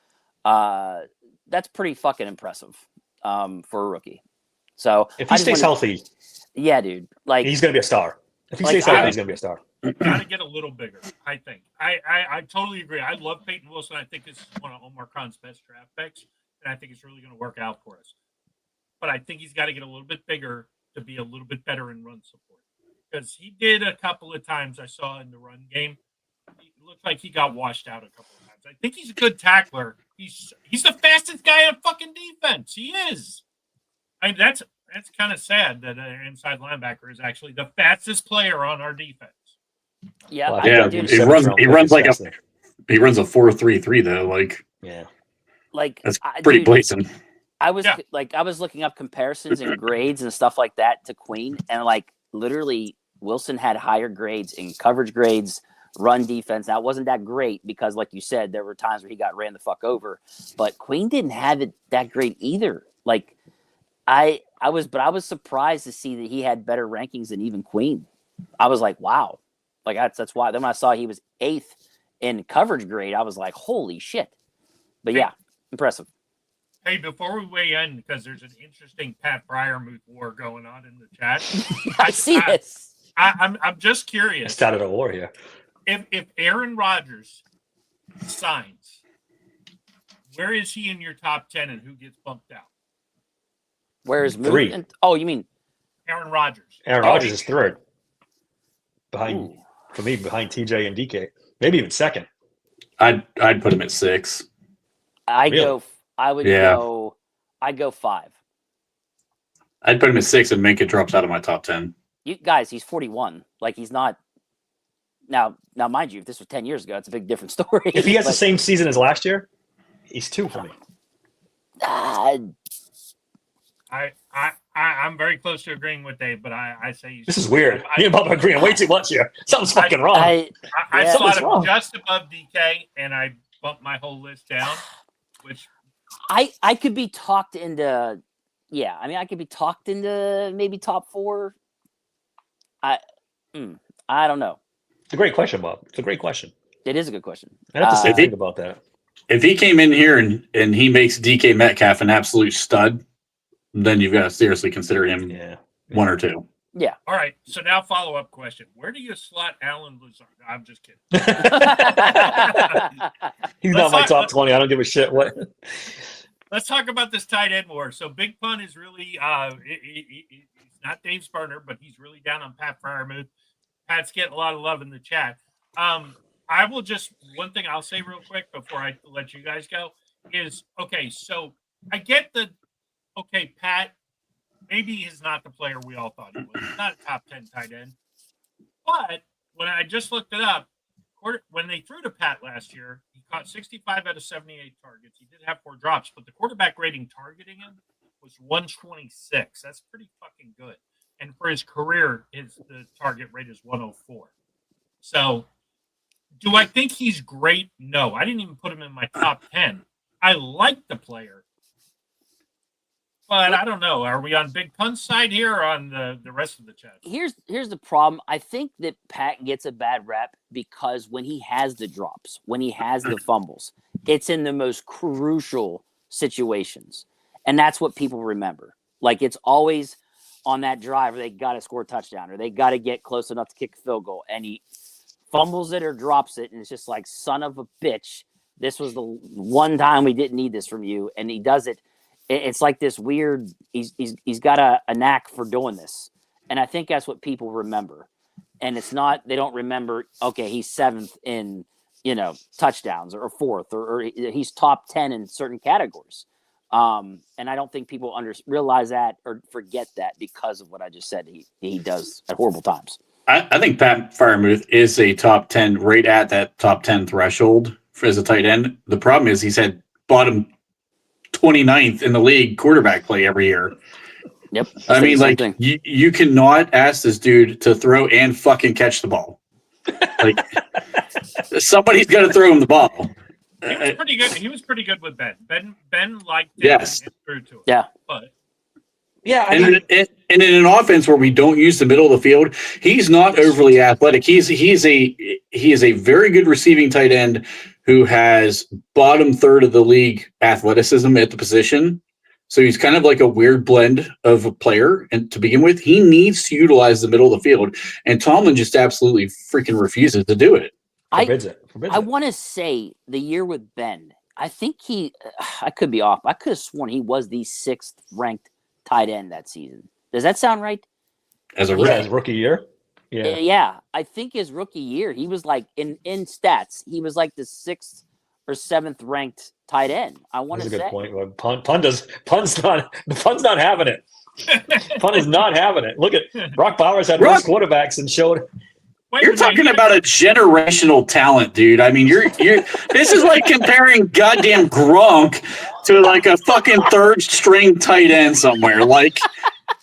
That's pretty fucking impressive for a rookie. So if he stays healthy, yeah, dude, like he's gonna be a star. If he stays healthy, he's gonna be a star. Got to get a little bigger, I think. I totally agree. I love Peyton Wilson. I think this is one of Omar Khan's best draft picks, and I think it's really going to work out for us. But I think he's got to get a little bit bigger to be a little bit better in run support. Because he did a couple of times I saw in the run game. It looked like he got washed out a couple of times. I think he's a good tackler. He's the fastest guy on fucking defense. He is. I mean, that's kind of sad that an inside linebacker is actually the fastest player on our defense. Yeah, Well, Yeah, he runs like a 4.33 though. Like that's pretty blatant. I was looking up comparisons and grades and stuff like that to Queen, and like literally Wilson had higher grades in coverage grades, run defense. Now it wasn't that great because, like you said, there were times where he got ran the fuck over, but Queen didn't have it that great either. Like I was surprised to see that he had better rankings than even Queen. I was like, wow. Like that's why. Then when I saw he was 8th in coverage grade, I was like, holy shit. But yeah, impressive. Hey, before we weigh in, because there's an interesting Pat Fryermuth war going on in the chat. I see this. I'm just curious. Started a war here. If Aaron Rodgers signs, where is he in your top 10 and who gets bumped out? Where is 3? Oh, you mean Aaron Rodgers. Aaron Rodgers is 3rd. Behind TJ and DK. Maybe even 2nd. I'd put him at 6. I'd Really? go 5. I'd put him at 6 and Minka drops out of my top 10. You guys, he's 41. Like he's not now, mind you, if this was 10 years ago, it's a big different story. If he has the same season as last year, he's 2 for me. I'm very close to agreeing with Dave, but I say This is weird. Me and Bob are agreeing way too much here. Something's fucking wrong. I Something's slot wrong. him just above DK, and I bumped my whole list down. Which I could be talked into. Yeah, I mean, I could be talked into maybe top 4. I don't know. It's a great question, Bob. It's a great question. It is a good question. I have to think about that. If he came in here and he makes DK Metcalf an absolute stud, then you've got to seriously consider him 1 or 2. Yeah. All right. So now follow-up question. Where do you slot Alan Lazard? I'm just kidding. He's not my top 20. I don't give a shit. What? Let's talk about this tight end war. So Big Pun is really he's not Dave's partner, but he's really down on Pat Fryermuth. Pat's getting a lot of love in the chat. I will just one thing I'll say real quick before I let you guys go is okay. So I get Pat. Maybe he's not the player we all thought he was. He's not a top 10 tight end. But when I just looked it up, when they threw to Pat last year, he caught 65 out of 78 targets. He did have 4 drops, but the quarterback rating targeting him was 126. That's pretty fucking good. And for his career, the target rate is 104. So do I think he's great? No. I didn't even put him in my top 10. I like the player. But I don't know. Are we on Big Pun's side here or on the rest of the chat? Here's the problem. I think that Pat gets a bad rep because when he has the drops, when he has the fumbles, it's in the most crucial situations. And that's what people remember. Like it's always on that drive where they got to score a touchdown or they got to get close enough to kick a field goal. And he fumbles it or drops it. And it's just like, son of a bitch. This was the one time we didn't need this from you. And he does it. It's like this weird, he's got a knack for doing this. And I think that's what people remember. And it's not, they don't remember, okay, he's 7th in, touchdowns or 4th or he's top 10 in certain categories. And I don't think people realize that or forget that because of what I just said he does at horrible times. I think Pat Fryermuth is a top 10, right at that top 10 threshold as a tight end. The problem is he's had bottom 29th in the league quarterback play every year. Yep. I mean, like, you cannot ask this dude to throw and fucking catch the ball. Like, somebody's got to throw him the ball. He was pretty good. He was pretty good with Ben. Ben liked him Yes. and threw to him. Yeah. But Yeah. And in an offense where we don't use the middle of the field, he's not overly athletic. He is a very good receiving tight end who has bottom third of the league athleticism at the position. So he's kind of like a weird blend of a player. And to begin with, he needs to utilize the middle of the field. And Tomlin just absolutely freaking refuses to do it. Forbids it. I want to say the year with Ben, I think I could be off. I could have sworn he was the 6th ranked tight end that season. Does that sound right? As a rookie year? Yeah. Yeah. I think his rookie year, he was like in stats, he was like the 6th or 7th ranked tight end. I want to say. That's a good point. Pun's not having it. Pun is not having it. Look at Brock Bowers had most quarterbacks and showed. You're talking about a generational talent, dude. I mean, you're this is like comparing goddamn Gronk to like a fucking 3rd string tight end somewhere. Like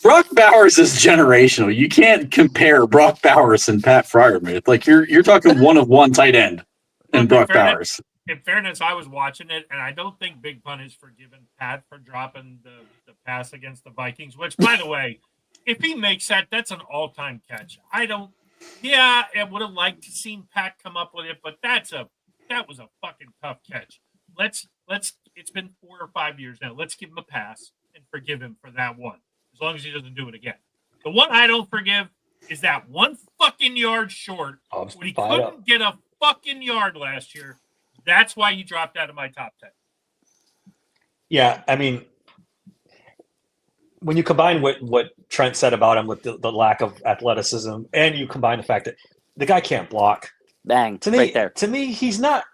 Brock Bowers is generational. You can't compare Brock Bowers and Pat Fryermuth. Like you're talking one of one tight end and Brock Bowers. In fairness, I was watching it, and I don't think Big Pun has forgiven Pat for dropping the pass against the Vikings, which, by the way, if he makes that, that's an all-time catch. I would have liked to seen Pat come up with it, but that's a that was a fucking tough catch. Let's. It's been 4 or 5 years now. Let's give him a pass and forgive him for that one, as long as he doesn't do it again. The one I don't forgive is that 1 fucking yard short when he couldn't get a fucking yard last year. That's why he dropped out of my top 10. Yeah, I mean, when you combine what Trent said about him with the lack of athleticism, and you combine the fact that the guy can't block, Bang, to me, right there. To me, he's not.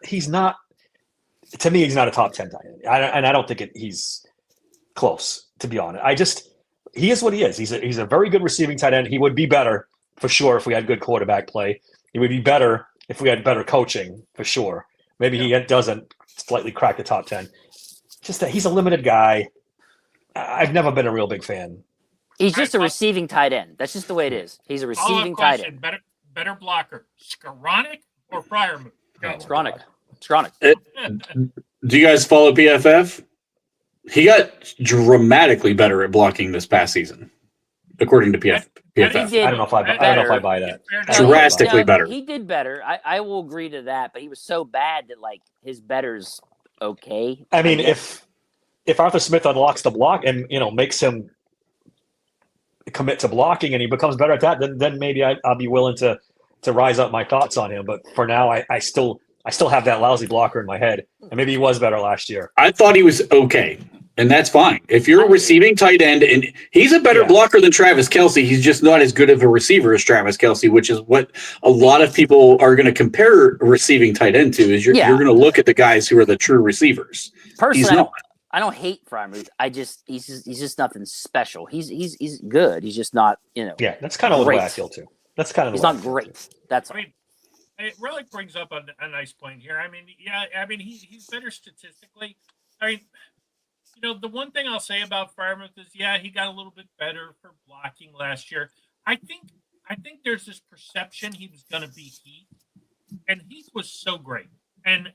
To me, he's not a top 10 tight end, and I don't think he's close. To be honest, he is what he is. He's a very good receiving tight end. He would be better for sure if we had good quarterback play. He would be better if we had better coaching for sure. Maybe he doesn't slightly crack the top 10. Just that he's a limited guy. I've never been a real big fan. He's just a receiving tight end. That's just the way it is. He's a receiving tight end. Better blocker, Skoranek or Freiermuth? Skoranek. Do you guys follow PFF? He got dramatically better at blocking this past season, according to PFF. I don't know if I buy that. Drastically better. He did better. I will agree to that, but he was so bad that like his better's okay. I mean, if Arthur Smith unlocks the block and makes him commit to blocking and he becomes better at that, then maybe I'll be willing to rise up my thoughts on him. But for now, I still have that lousy blocker in my head, and maybe he was better last year. I thought he was okay, and that's fine. If you're a receiving tight end, and he's a better blocker than Travis Kelce, he's just not as good of a receiver as Travis Kelce, which is what a lot of people are going to compare a receiving tight end to. Is you're going to look at the guys who are the true receivers. Personally, I don't hate Freiermuth. He's just nothing special. He's good. He's just not Yeah, that's kind of the way I feel too. That's kind of he's not great. That's. I mean, it really brings up a nice point here. I mean, he's better statistically. I mean, the one thing I'll say about Freiermuth is, he got a little bit better for blocking last year. I think there's this perception he was going to be Heath, and Heath was so great, and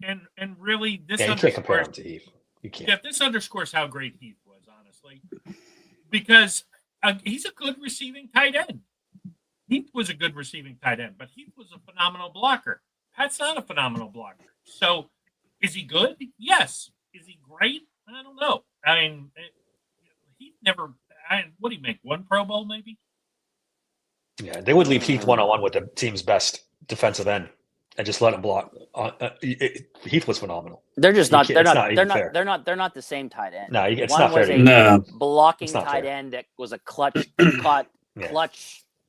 really this. Yeah, you can't compare him to Heath. You can't. Yeah, this underscores how great Heath was, honestly, because he's a good receiving tight end. Heath was a good receiving tight end, but Heath was a phenomenal blocker. Pat's not a phenomenal blocker. So, is he good? Yes. Is he great? I don't know. I mean, Heath never. What do you make? 1 Pro Bowl, maybe? Yeah, they would leave Heath 1-on-1 with the team's best defensive end and just let him block. Heath was phenomenal. They're just not. They're not the same tight end. No, it's One not was fair. a blocking tight end that was a clutch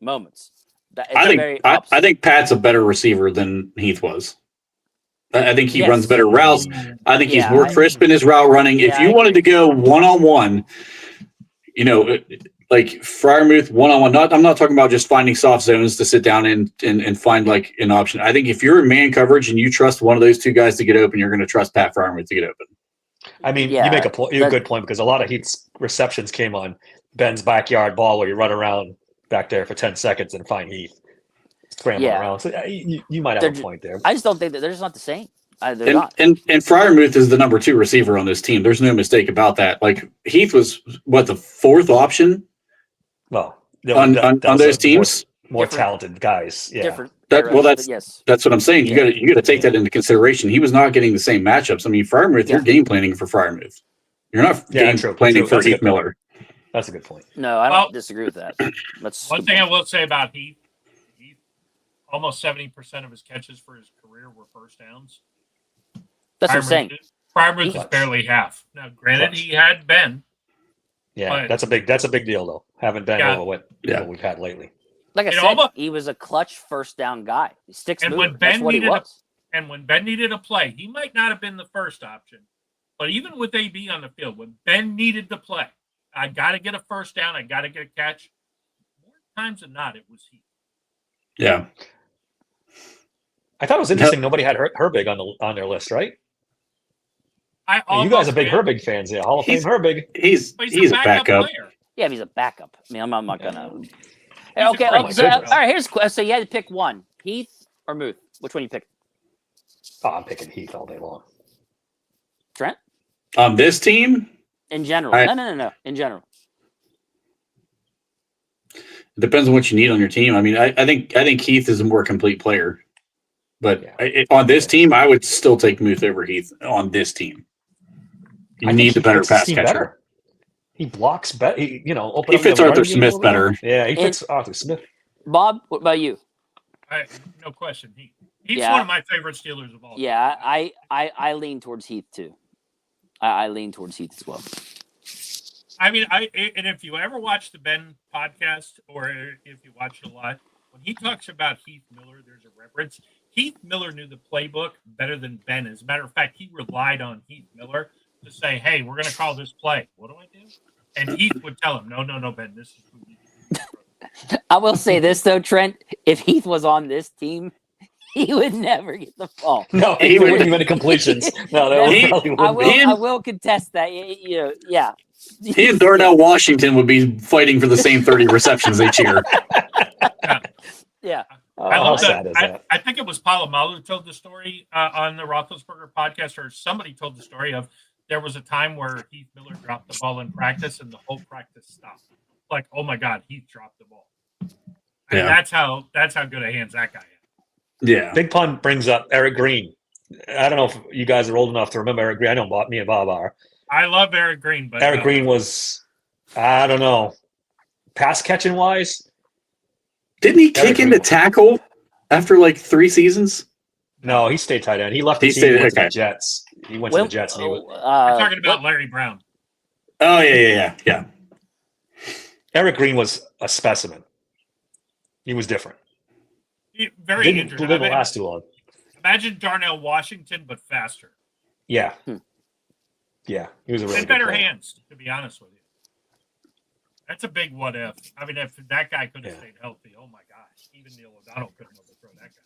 moments. I think Pat's a better receiver than Heath was. I think he runs better routes. I think he's more crisp in his route running. If you wanted to go one-on-one, like Freiermuth one-on-one, I'm not talking about just finding soft zones to sit down and find like an option. I think if you're in man coverage and you trust one of those two guys to get open, you're going to trust Pat Freiermuth to get open. I mean, you make a good point because a lot of Heath's receptions came on Ben's backyard ball where you run around back there for 10 seconds and find Heath scrambling around. So you might have a point there. I just don't think that they're just not the same. They're not. And Freiermuth is the number 2 receiver on this team. There's no mistake about that. Like Heath was the 4th option. Well, on those teams, more talented guys. Yeah. Different. That's what I'm saying. You got to take that into consideration. He was not getting the same matchups. I mean, Freiermuth, you're game planning for Freiermuth. You're not game planning for Heath Miller. That's a good point. No, I don't disagree with that. That's one thing I will say about Heath. Almost 70% of his catches for his career were first downs. That's what I'm saying. Freiermuth is barely half. Now, granted, he had Ben. Yeah, that's a big deal though. Having Ben over what we've had lately. Like I said, he was a clutch first down guy. He sticks moving. That's what he was. And when Ben needed a play, he might not have been the first option. But even with AB on the field, when Ben needed the play, I got to get a first down. I got to get a catch. More times than not, it was he. Yeah. I thought it was interesting. Nobody had Herbig on their list, right? You guys are big Herbig fans, yeah. Hall of Fame Herbig. He's a backup. Yeah, if he's a backup. I mean, I'm not gonna. Okay. All right. Here's so you had to pick one: Heath or Muth. Which one you pick? Oh, I'm picking Heath all day long. Trent? On this team? In general. No. In general. It depends on what you need on your team. I mean, I think Heath is a more complete player. But Yeah. on this team, I would still take Muth over Heath on this team. You I think need the he better fits this pass team catcher. better. He blocks better. He He fits Arthur Smith better. Yeah, he fits Arthur Smith. Bob, what about you? No question. He's Yeah. one of my favorite Steelers of all time. Yeah, I lean towards Heath too. I lean towards Heath as well. I mean, and if you ever watch the Ben podcast, or if you watch it a lot, when he talks about Heath Miller, there's a reference. Heath Miller knew the playbook better than Ben. As a matter of fact, he relied on Heath Miller to say, "Hey, we're going to call this play. What do I do?" And Heath would tell him, "No, Ben, this is who you do." I will say this though, Trent. If Heath was on this team, he would never get the ball. No, he wouldn't give any completions. No, probably wouldn't. I will contest that. Yeah. He and Darnell Washington would be fighting for the same 30 receptions each year. Yeah. I How love sad that. is that? I think it was Palomalu who told the story on the Roethlisberger podcast, or somebody told the story of there was a time where Heath Miller dropped the ball in practice, and the whole practice stopped. Like, oh my God, Heath dropped the ball. And that's how good a hands that guy had. Yeah. Big Pun brings up Eric Green. I don't know if you guys are old enough to remember Eric Green. I know me and Bob are. I love Eric Green, but Eric Green was, I don't know, pass catching wise. Didn't he kick into tackle after like 3 seasons? No, he stayed tight end. He left the He team stayed- and went to okay. the Jets. He went to the Jets. And he was, I'm talking about Larry Brown. Oh, yeah. Eric Green was a specimen. He was different. Very Didn't interesting. live last too long. Imagine Darnell Washington, but faster. Yeah. Yeah, he was a really And good better player. hands, to be honest with you. That's a big what if. I mean, if that guy could have stayed healthy, oh my gosh. Even Neil O'Donnell couldn't overthrow that guy.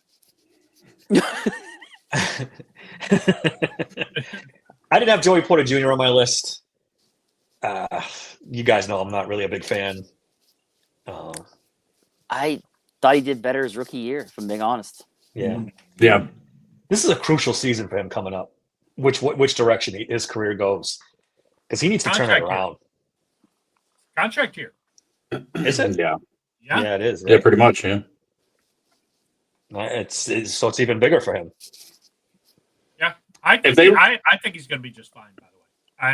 I didn't have Joey Porter Jr. on my list. You guys know I'm not really a big fan. I thought he did better his rookie year, if I'm being honest. Yeah. Yeah. This is a crucial season for him coming up. Which direction his career goes, because he needs to turn it around. Contract here. Is it? Yeah. Yeah, it is. Yeah, pretty much, yeah. It's so it's even bigger for him. Yeah, I think he's going to be just fine. By the way,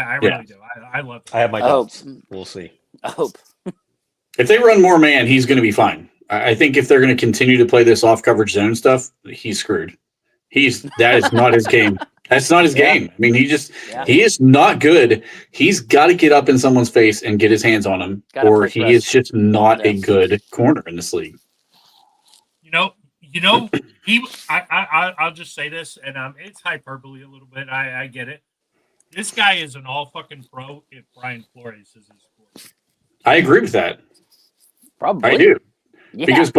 I really do. I love it. I have my doubts. We'll see. I hope. If they run more man, he's going to be fine. I think if they're going to continue to play this off coverage zone stuff, he's screwed. That is not his game. That's not his game. I mean, he is not good. He's got to get up in someone's face and get his hands on him, or he is just not a good corner in this league. I'll just say this, and it's hyperbole a little bit. I get it. This guy is an all fucking pro if Brian Flores is his quarterback. I agree with that. Probably. I do. Yeah. Because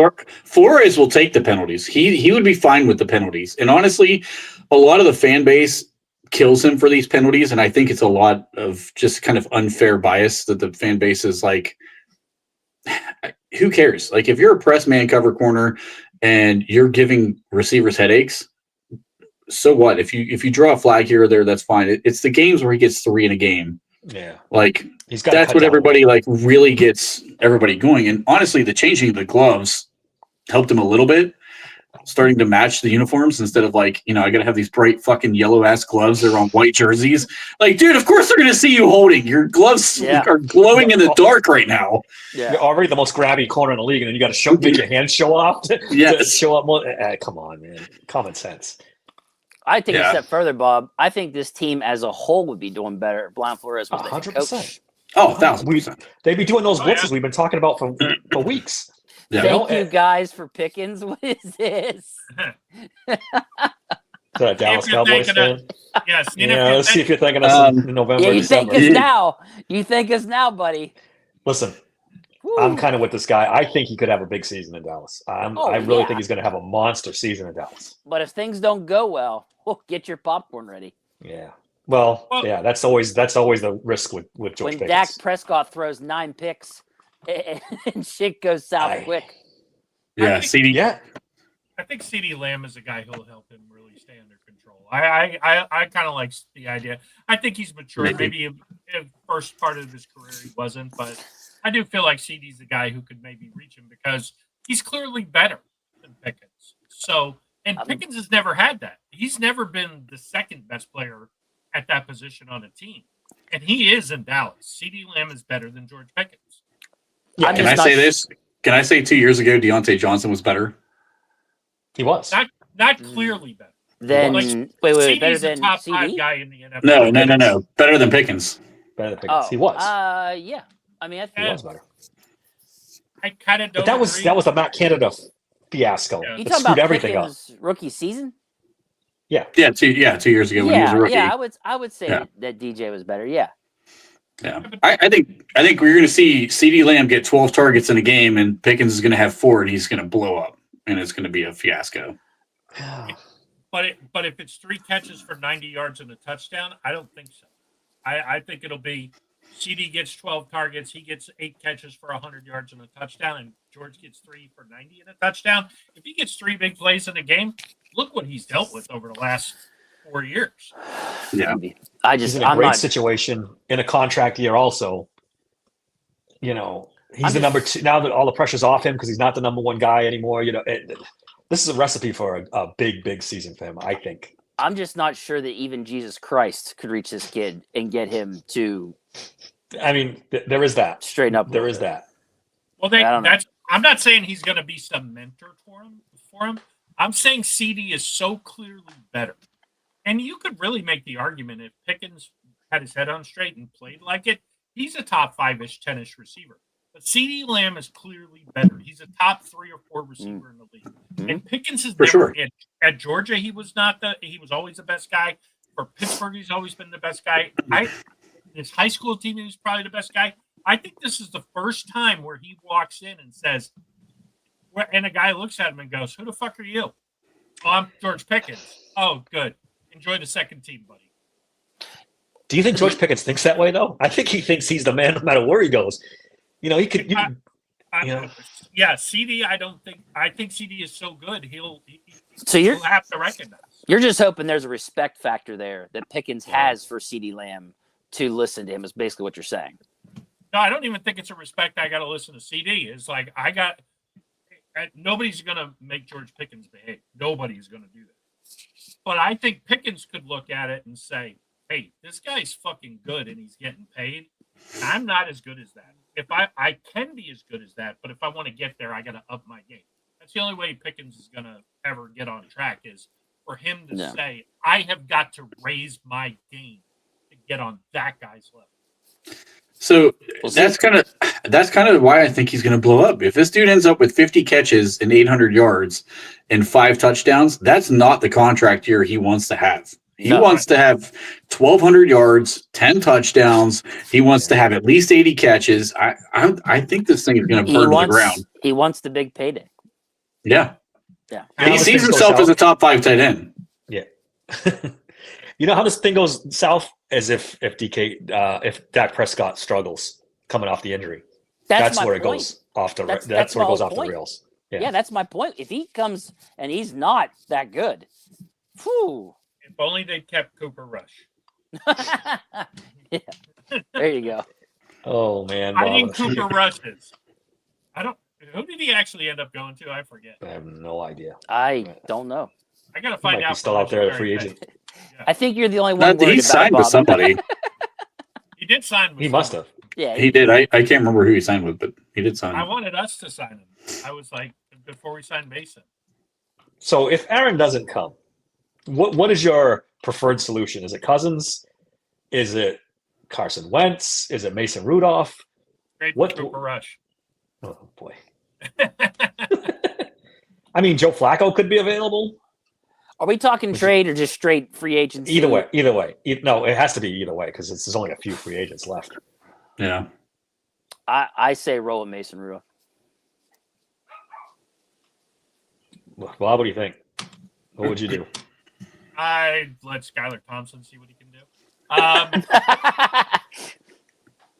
Flores will take the penalties. He would be fine with the penalties. And honestly, a lot of the fan base kills him for these penalties. And I think it's a lot of just kind of unfair bias that the fan base is like, who cares? Like, if you're a press man cover corner and you're giving receivers headaches, so what? If you draw a flag here or there, that's fine. It's the games where he gets 3 in a game. Yeah. Like, got that's what everybody like really gets everybody going. And honestly, the changing of the gloves helped him a little bit, starting to match the uniforms instead of like, I got to have these bright fucking yellow ass gloves that are on white jerseys. Like, dude, of course they're going to see you holding. Your gloves are glowing in the dark right now. Yeah. You're already the most grabby corner in the league, and then you got to make your hands show off to show up more. Come on, man. Common sense. I take a step further, Bob. I think this team as a whole would be doing better if Brian Flores was the head coach. 100%. Oh, 1,000%. They'd be doing those blitzes we've been talking about for weeks. Yeah. Thank you guys for Pickens. What is this? Is that a Dallas Cowboys fan? Yes. Let's see if you're thinking us in November. Yeah, you December. think us now. You think us now, buddy. Listen, Woo. I'm kind of with this guy. I think he could have a big season in Dallas. I really think he's going to have a monster season in Dallas. But if things don't go well, get your popcorn ready. Yeah. Well, yeah, that's always the risk with George when Pickens. Dak Prescott throws 9 picks and shit goes south quick. Yeah, CD. Yeah. I think CD Lamb is a guy who'll help him really stay under control. I kind of like the idea. I think he's mature. Maybe in first part of his career he wasn't, but I do feel like CD's the guy who could maybe reach him because he's clearly better than Pickens. So And Pickens has never had that. He's never been the second best player at that position on a team. And he is in Dallas. CeeDee Lamb is better than George Pickens. Yeah, Can I say this? Can I say 2 years ago Deontay Johnson was better? He was. Not clearly better. Then Like, wait, better CeeDee's a than top CD? 5 guy in the NFL. No. Better than Pickens. Better than Pickens. Oh, He was. Yeah. I mean, I He think was better. I kind of don't. But that was the Matt Canada fiasco. Yeah. you That talking screwed about everything up. Pickens' rookie season. Yeah, 2 years ago when he was a rookie. Yeah, I would say Yeah. that DJ was better. Yeah. Yeah, I think we're going to see CeeDee Lamb get 12 targets in a game, and Pickens is going to have 4, and he's going to blow up, and it's going to be a fiasco. But if it's 3 catches for 90 yards and a touchdown, I don't think so. I think it'll be CD gets 12 targets, he gets 8 catches for 100 yards and a touchdown, and George gets 3 for 90 and a touchdown. If he gets 3 big plays in a game, look what he's dealt with over the last 4 years. Yeah, He's in a great situation in a contract year. Also, he's the number 2 now that all the pressure's off him because he's not the number 1 guy anymore. This is a recipe for a big season for him, I think. I'm just not sure that even Jesus Christ could reach this kid and get him to. I mean, there is that. Straighten up. There is that. Well, I'm not saying he's going to be some mentor for him. I'm saying CD is so clearly better. And you could really make the argument if Pickens had his head on straight and played like it, he's a top 5-ish, 10-ish receiver. But CeeDee Lamb is clearly better. He's a top 3 or 4 receiver in the league. Mm-hmm. And Pickens is For never sure. at Georgia. He was always the best guy. For Pittsburgh, he's always been the best guy. His high school team, he was probably the best guy. I think this is the first time where he walks in and says, and a guy looks at him and goes, "Who the fuck are you?" "Oh, I'm George Pickens." "Oh, good. Enjoy the second team, buddy." Do you think George Pickens thinks that way, though? I think he thinks he's the man no matter where he goes. He could. Yeah, CD. I think CD is so good. He'll have to recognize. You're just hoping there's a respect factor there that Pickens has for CeeDee Lamb to listen to him. Is basically what you're saying. No, I don't even think it's a respect. I got to listen to CD. It's like nobody's going to make George Pickens behave. Nobody's going to do that. But I think Pickens could look at it and say, "Hey, this guy's fucking good and he's getting paid. I'm not as good as that. If I can be as good as that, but if I want to get there, I got to up my game." That's the only way Pickens is going to ever get on track is for him to say, "I have got to raise my game to get on that guy's level." So that's kind of why I think he's going to blow up. If this dude ends up with 50 catches and 800 yards and 5 touchdowns, that's not the contract year he wants to have. He wants to have 1,200 yards, 10 touchdowns. He wants to have at least 80 catches. I think this thing is going to burn to the ground. He wants the big payday. Yeah. Yeah. He sees himself as a top 5 tight end. Yeah. You know how this thing goes south? As if Dak Prescott struggles coming off the injury. That's where it goes off the that's where it goes off the rails. Yeah, that's my point. If he comes and he's not that good, whew. If only they kept Cooper Rush. Yeah. There you go. Oh man. I think Cooper Rush is. Who did he actually end up going to? I forget. I have no idea. I don't know. I gotta find out. He's still out there, a free agent. Yeah. I think you're the only one. He signed with somebody. He did sign with He must have. Yeah, he did. I can't remember who he signed with, but he did sign. I wanted us to sign him. I was like, before we signed Mason. So if Aaron doesn't come, what is your preferred solution? Is it Cousins? Is it Carson Wentz? Is it Mason Rudolph? Great What- Cooper Rush. Oh boy. I mean, Joe Flacco could be available. Are we talking trade or just straight free agency? Either way. No, it has to be either way because there's only a few free agents left. Yeah. I say roll with Mason Rudolph. Well, what do you think? What would you do? I let Skylar Thompson see what he can do.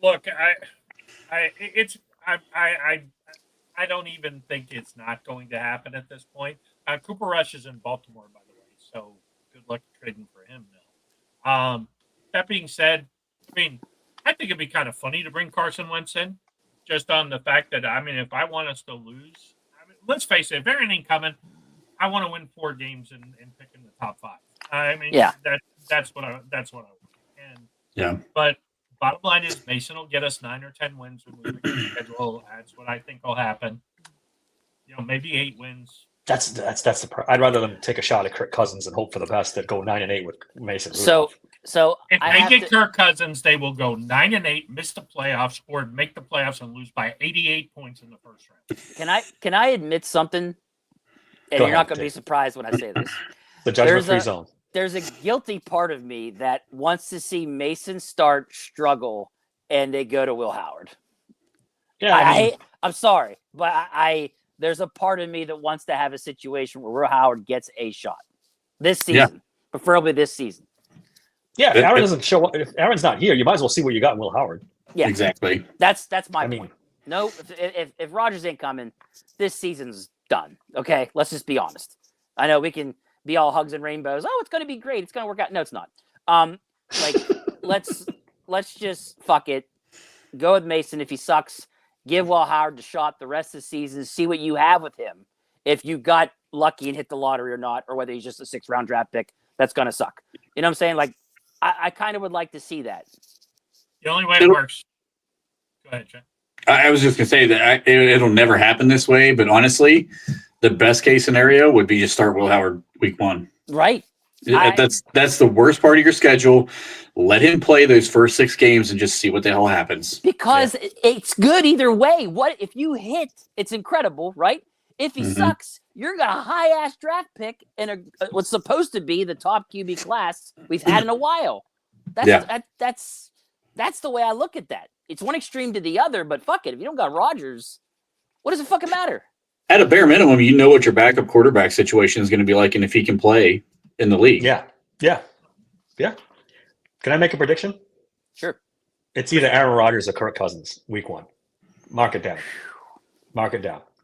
Look, I don't even think it's not going to happen at this point. Cooper Rush is in Baltimore, by the way, so good luck trading for him now. That being said, I think it'd be kind of funny to bring Carson Wentz in, just on the fact that, if I want us to lose, let's face it, if Aaron ain't coming, I want to win 4 games and pick in the top 5. I mean, Yeah. that's what I want. And Yeah. but bottom line is Mason will get us 9 or 10 wins when we look at the schedule. That's what I think will happen. Maybe 8 wins. That's the. I'd rather them take a shot at Kirk Cousins and hope for the best than go 9-8 with Mason. So If I they have get to- Kirk Cousins, they will go 9-8, miss the playoffs, or make the playoffs and lose by 88 points in the first round. Can I admit something? And Go you're ahead, not going to be Dave. surprised when I say this. the judgment-free zone. There's a guilty part of me that wants to see Mason start struggle and they go to Will Howard. Yeah, I'm sorry, but there's a part of me that wants to have a situation where Will Howard gets a shot this season, preferably this season. yeah. If Aaron doesn't show up, if Aaron's not here, you might as well see what you got in Will Howard. Yeah, Exactly. That's my I mean- point. No, if Rodgers ain't coming, this season's done. Okay, let's just be honest. I know we can be all hugs and rainbows. Oh, it's going to be great. It's going to work out. No, it's not. Let's just fuck it. Go with Mason. If he sucks, give Will Howard the shot the rest of the season. See what you have with him. If you got lucky and hit the lottery or not, or whether he's just a 6th-round draft pick, that's going to suck. You know what I'm saying? Like, I kind of would like to see that. The only way it works. Go ahead, Trent. I was just gonna say that it'll never happen this way, but honestly, the best case scenario would be just start Will Howard week 1. Right. That's the worst part of your schedule. Let him play those first 6 games and just see what the hell happens. Because it's good either way. What if you hit? It's incredible, right? If he sucks, you're got a high-ass draft pick in what's supposed to be the top QB class we've had in a while. That's the way I look at that. It's one extreme to the other, but fuck it. If you don't got Rodgers, what does it fucking matter? At a bare minimum, you know what your backup quarterback situation is going to be like and if he can play in the league. Yeah. Can I make a prediction? Sure. It's either Aaron Rodgers or Kirk Cousins, week 1. Mark it down.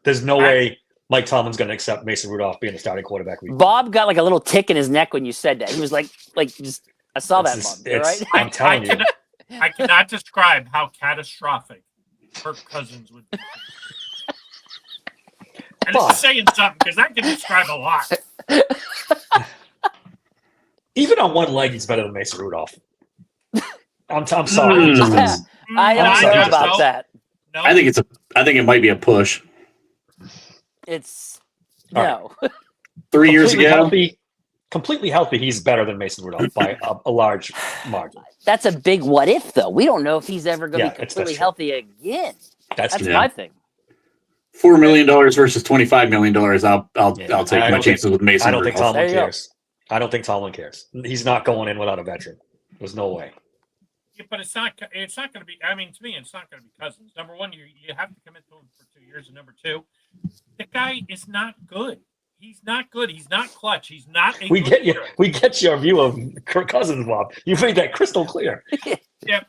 There's no way Mike Tomlin's going to accept Mason Rudolph being the starting quarterback week 1. Bob got like a little tick in his neck when you said that. He was like just I saw that, Bob. Right? I'm telling you. I cannot describe how catastrophic Kirk Cousins would be. And it's saying something because that can describe a lot. Even on one leg, he's better than Mason Rudolph. I'm sorry. I don't know sorry. about that. No, I think it might be a push. It's All no. 3 years ago. Completely healthy, he's better than Mason Rudolph by a large margin. That's a big what if though. We don't know if he's ever going to be that's completely true. healthy again. That's true. my thing. $4 million versus $25 million. I'll take my chances with Mason. I don't think Rudolph. Tomlin There you go. cares. I don't think Tomlin cares. He's not going in without a veteran. There's no way. yeah, but it's not going to be. I mean, to me, it's not going to be Cousins. Number one, you have to commit to him for 2 years, and number two, the guy is not good. He's not good. He's not clutch. He's not. We get your view of Kirk Cousins, Bob. You made that crystal clear. Yeah,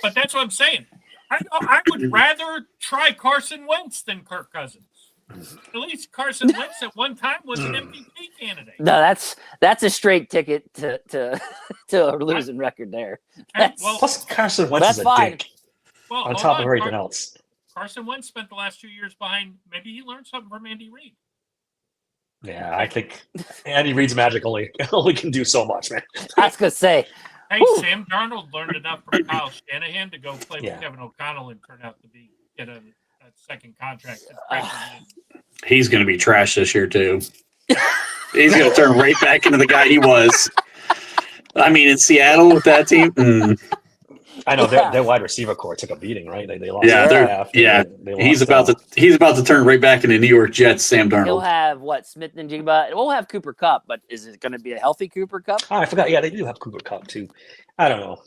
but that's what I'm saying. I would rather try Carson Wentz than Kirk Cousins. At least Carson Wentz at one time was an MVP candidate. No, that's a straight ticket to a losing record there. That's, Plus, Carson Wentz That's is a fine. dick Well, on hold top of on. everything else. Carson Wentz spent the last 2 years behind. Maybe he learned something from Andy Reid. Yeah, I think Andy Reid's magic only can do so much, man. I was gonna say. Hey, Whew. Sam Darnold learned enough from Kyle Shanahan to go play Yeah. with Kevin O'Connell and turn out to get a second contract. He's going to be trash this year too. He's going to turn right back into the guy he was. I mean, in Seattle with that team. I know Yeah. their wide receiver core took a beating, right? They lost. Yeah, half. They he's lost, about to turn right back into New York Jets. Sam He'll Darnold. have what Smith and Jigba. We'll have Cooper Cup, but is it going to be a healthy Cooper Cup? Oh, I forgot. Yeah, they do have Cooper Cup too. I don't know.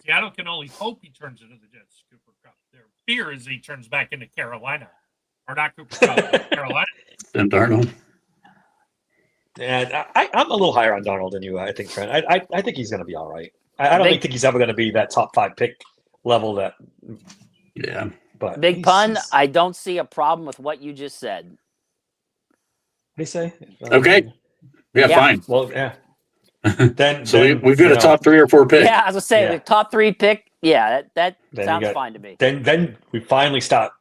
Seattle can only hope he turns into the Jets. Cooper Cup. Their fear is he turns back into Carolina, or not Cooper Cup, but Carolina. Sam Darnold. And I'm a little higher on Darnold than you. I think, Trent. I think he's going to be all right. I don't think he's ever going to be that top 5 pick level. That Yeah. but Big pun. he's- I don't see a problem with what you just said. What do you say? Okay. Yeah, Yeah. fine. Well, yeah. Then So then, we've got you a know, top 3 or 4 pick. Yeah, I was gonna say Yeah. the top 3 pick. Yeah, that Then you sounds got- fine to me. Then we finally start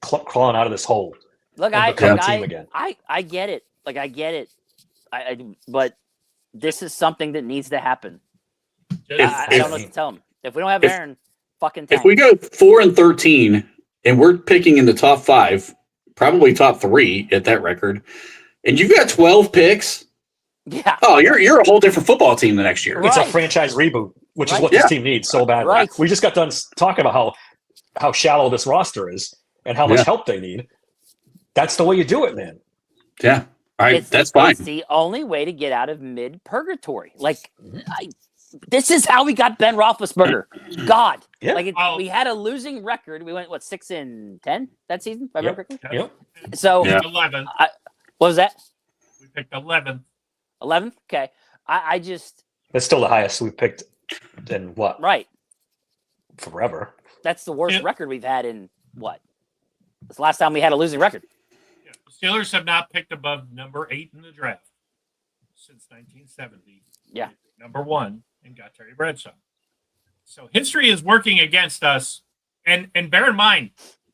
crawling out of this hole. Look, and I become a team again. I get it. Like I get it. But this is something that needs to happen. I don't know what to tell them. If we don't have Aaron, fucking tank. If we go 4-13 and we're picking in the top 5, probably top 3 at that record, and you've got 12 picks, you're a whole different football team the next year. Right. It's a franchise reboot, which is what this team needs so badly. Right. We just got done talking about how shallow this roster is and how much help they need. That's the way you do it, man. Yeah. That's fine. It's the only way to get out of mid-purgatory. Like, this is how we got Ben Roethlisberger. God. Yeah. Like, we had a losing record. We went, 6-10 that season? If I remember correctly? Yep. So, 11th. What was that? We picked 11th. 11th? Okay. I just... That's still the highest we picked in what? Right. Forever. That's the worst record we've had in what? It's the last time we had a losing record. Yeah. The Steelers have not picked above number 8 in the draft since 1970. Yeah. Number 1 and got Terry Bradshaw. So history is working against us. And bear in mind,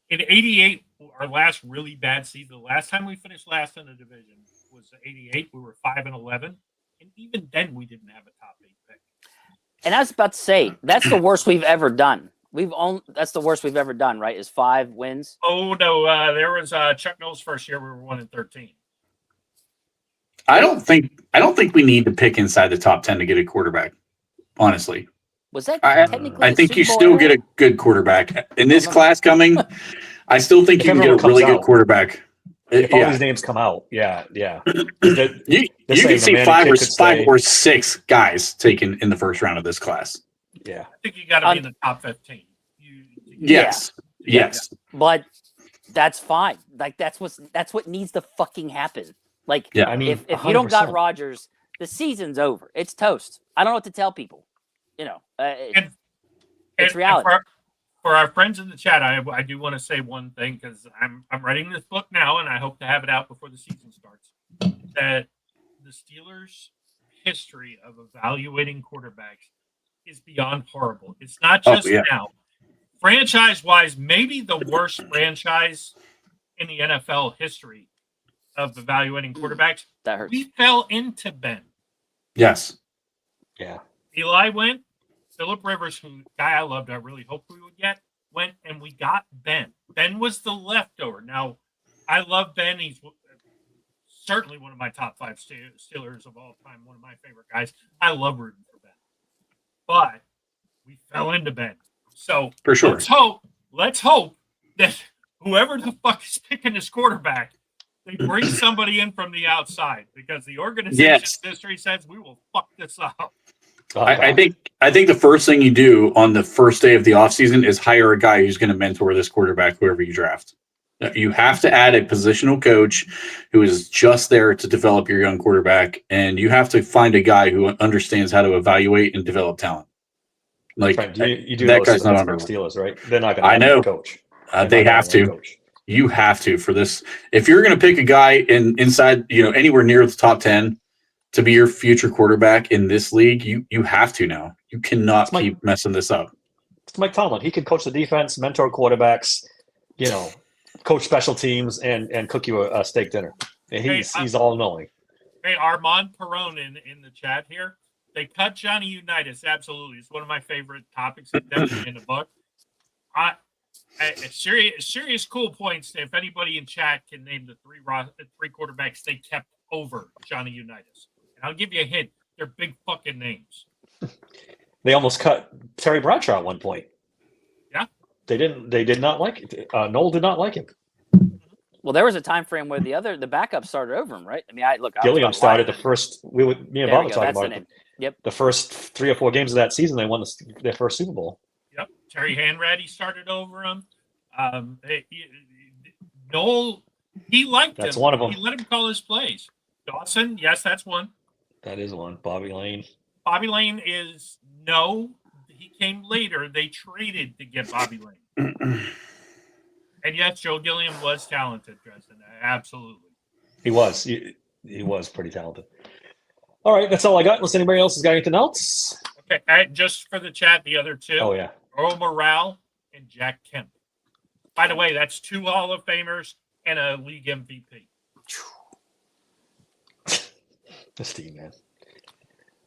in 88, our last really bad season, the last time we finished last in the division was 88. We were 5-11. And even then, we didn't have a top 8 pick. And I was about to say, that's the worst we've ever done. That's the worst we've ever done, right? Is 5 wins. Oh no, there was Chuck Noll's first year. We were 1-13. I don't think we need to pick inside the top 10 to get a quarterback. Honestly, was that technically? I think you still get a good quarterback in this class coming. I still think you can get a really good quarterback. If all these names come out, yeah. You can see 5 or 6 guys taken in the first round of this class. Yeah, I think you got to be in the top 15. Yes. But that's fine. Like that's what needs to fucking happen. Like, I mean, if you don't got Rodgers, the season's over. It's toast. I don't know what to tell people. You know, it's reality. For our friends in the chat, I do want to say one thing because I'm writing this book now, and I hope to have it out before the season starts. That the Steelers' history of evaluating quarterbacks is beyond horrible. It's not just now. Franchise-wise, maybe the worst franchise in the NFL history of evaluating quarterbacks. That hurts. We fell into Ben. Yes. Yeah. Eli went. Phillip Rivers, who guy I loved, I really hoped we would get, went, and we got Ben. Ben was the leftover. Now, I love Ben. He's certainly one of my top 5 Steelers of all time, one of my favorite guys. I love rooting for Ben. But we fell into Ben. So for sure. Let's hope that whoever the fuck is picking this quarterback, they bring somebody in from the outside because the organization's history says we will fuck this up. I think the first thing you do on the first day of the offseason is hire a guy who's going to mentor this quarterback, whoever you draft. You have to add a positional coach who is just there to develop your young quarterback, and you have to find a guy who understands how to evaluate and develop talent. Like you do that guy's not on the Steelers, right? They're not going to. I know. Coach. They have to. You have to for this. If you're going to pick a guy inside, anywhere near the top 10 to be your future quarterback in this league, you have to now. You cannot keep messing this up. It's Mike Tomlin. He could coach the defense, mentor quarterbacks, coach special teams, and cook you a steak dinner. And he's all knowing. Hey, Armand Perron in the chat here. They cut Johnny Unitas. Absolutely, it's one of my favorite topics. It's definitely in the book. Serious cool points. If anybody in chat can name the three quarterbacks they kept over Johnny Unitas, and I'll give you a hint. They're big fucking names. They almost cut Terry Bradshaw at one point. Yeah, they didn't. They did not like it. Noel did not like him. Well, there was a time frame where the backup started over him, right? I mean, Gilliam started the first. Me and Bob were talking about it. Yep. The first 3 or 4 games of that season, they won their first Super Bowl. Yep. Terry Hanratty started over him. Noel, he liked him. That's one of them. He let him call his plays. Dawson, yes, that's one. That is one. Bobby Lane. Bobby Lane is no. He came later. They traded to get Bobby Lane. And yes, Joe Gilliam was talented, Dresden. Absolutely. He was. He was pretty talented. All right, that's all I got. Unless anybody else has got anything else. Okay, just for the chat, the other two. Oh, yeah. Earl Morrall and Jack Kemp. By the way, that's 2 Hall of Famers. and a league MVP. This team, man.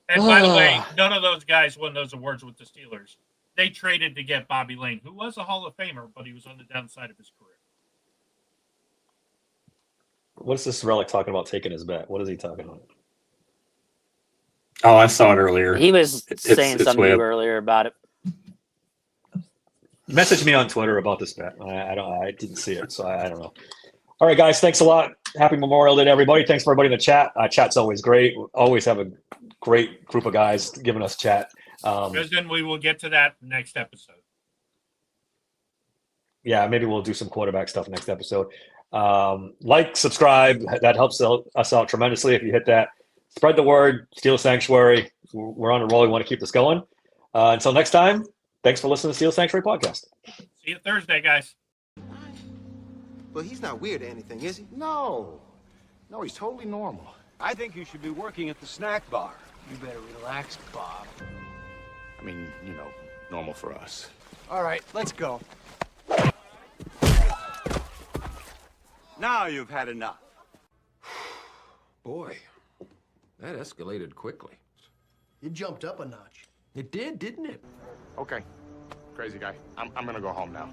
And by the way, none of those guys won those awards with the Steelers. They traded to get Bobby Lane, who was a Hall of Famer, but he was on the downside of his career. What's this relic talking about taking his bet? What is he talking about? Oh, I saw it earlier. He was saying it's something way to up. you earlier about it. Message me on Twitter about this bet. I didn't see it, so I don't know. All right, guys, thanks a lot. Happy Memorial Day to everybody. Thanks for everybody in the chat. Chat's always great. We always have a great group of guys giving us chat. Because then we will get to that next episode. Yeah, maybe we'll do some quarterback stuff next episode. Like, subscribe. That helps us out tremendously if you hit that. Spread the word. Steelers Sanctuary. We're on a roll. We want to keep this going. Until next time, thanks for listening to Steelers Sanctuary Podcast. See you Thursday, guys. Well, he's not weird or anything, is he? No. No, he's totally normal. I think you should be working at the snack bar. You better relax, Bob. I mean, you know, normal for us. All right, let's go. Now you've had enough. Boy, that escalated quickly. It jumped up a notch. It did, didn't it? Okay, crazy guy. I'm gonna go home now.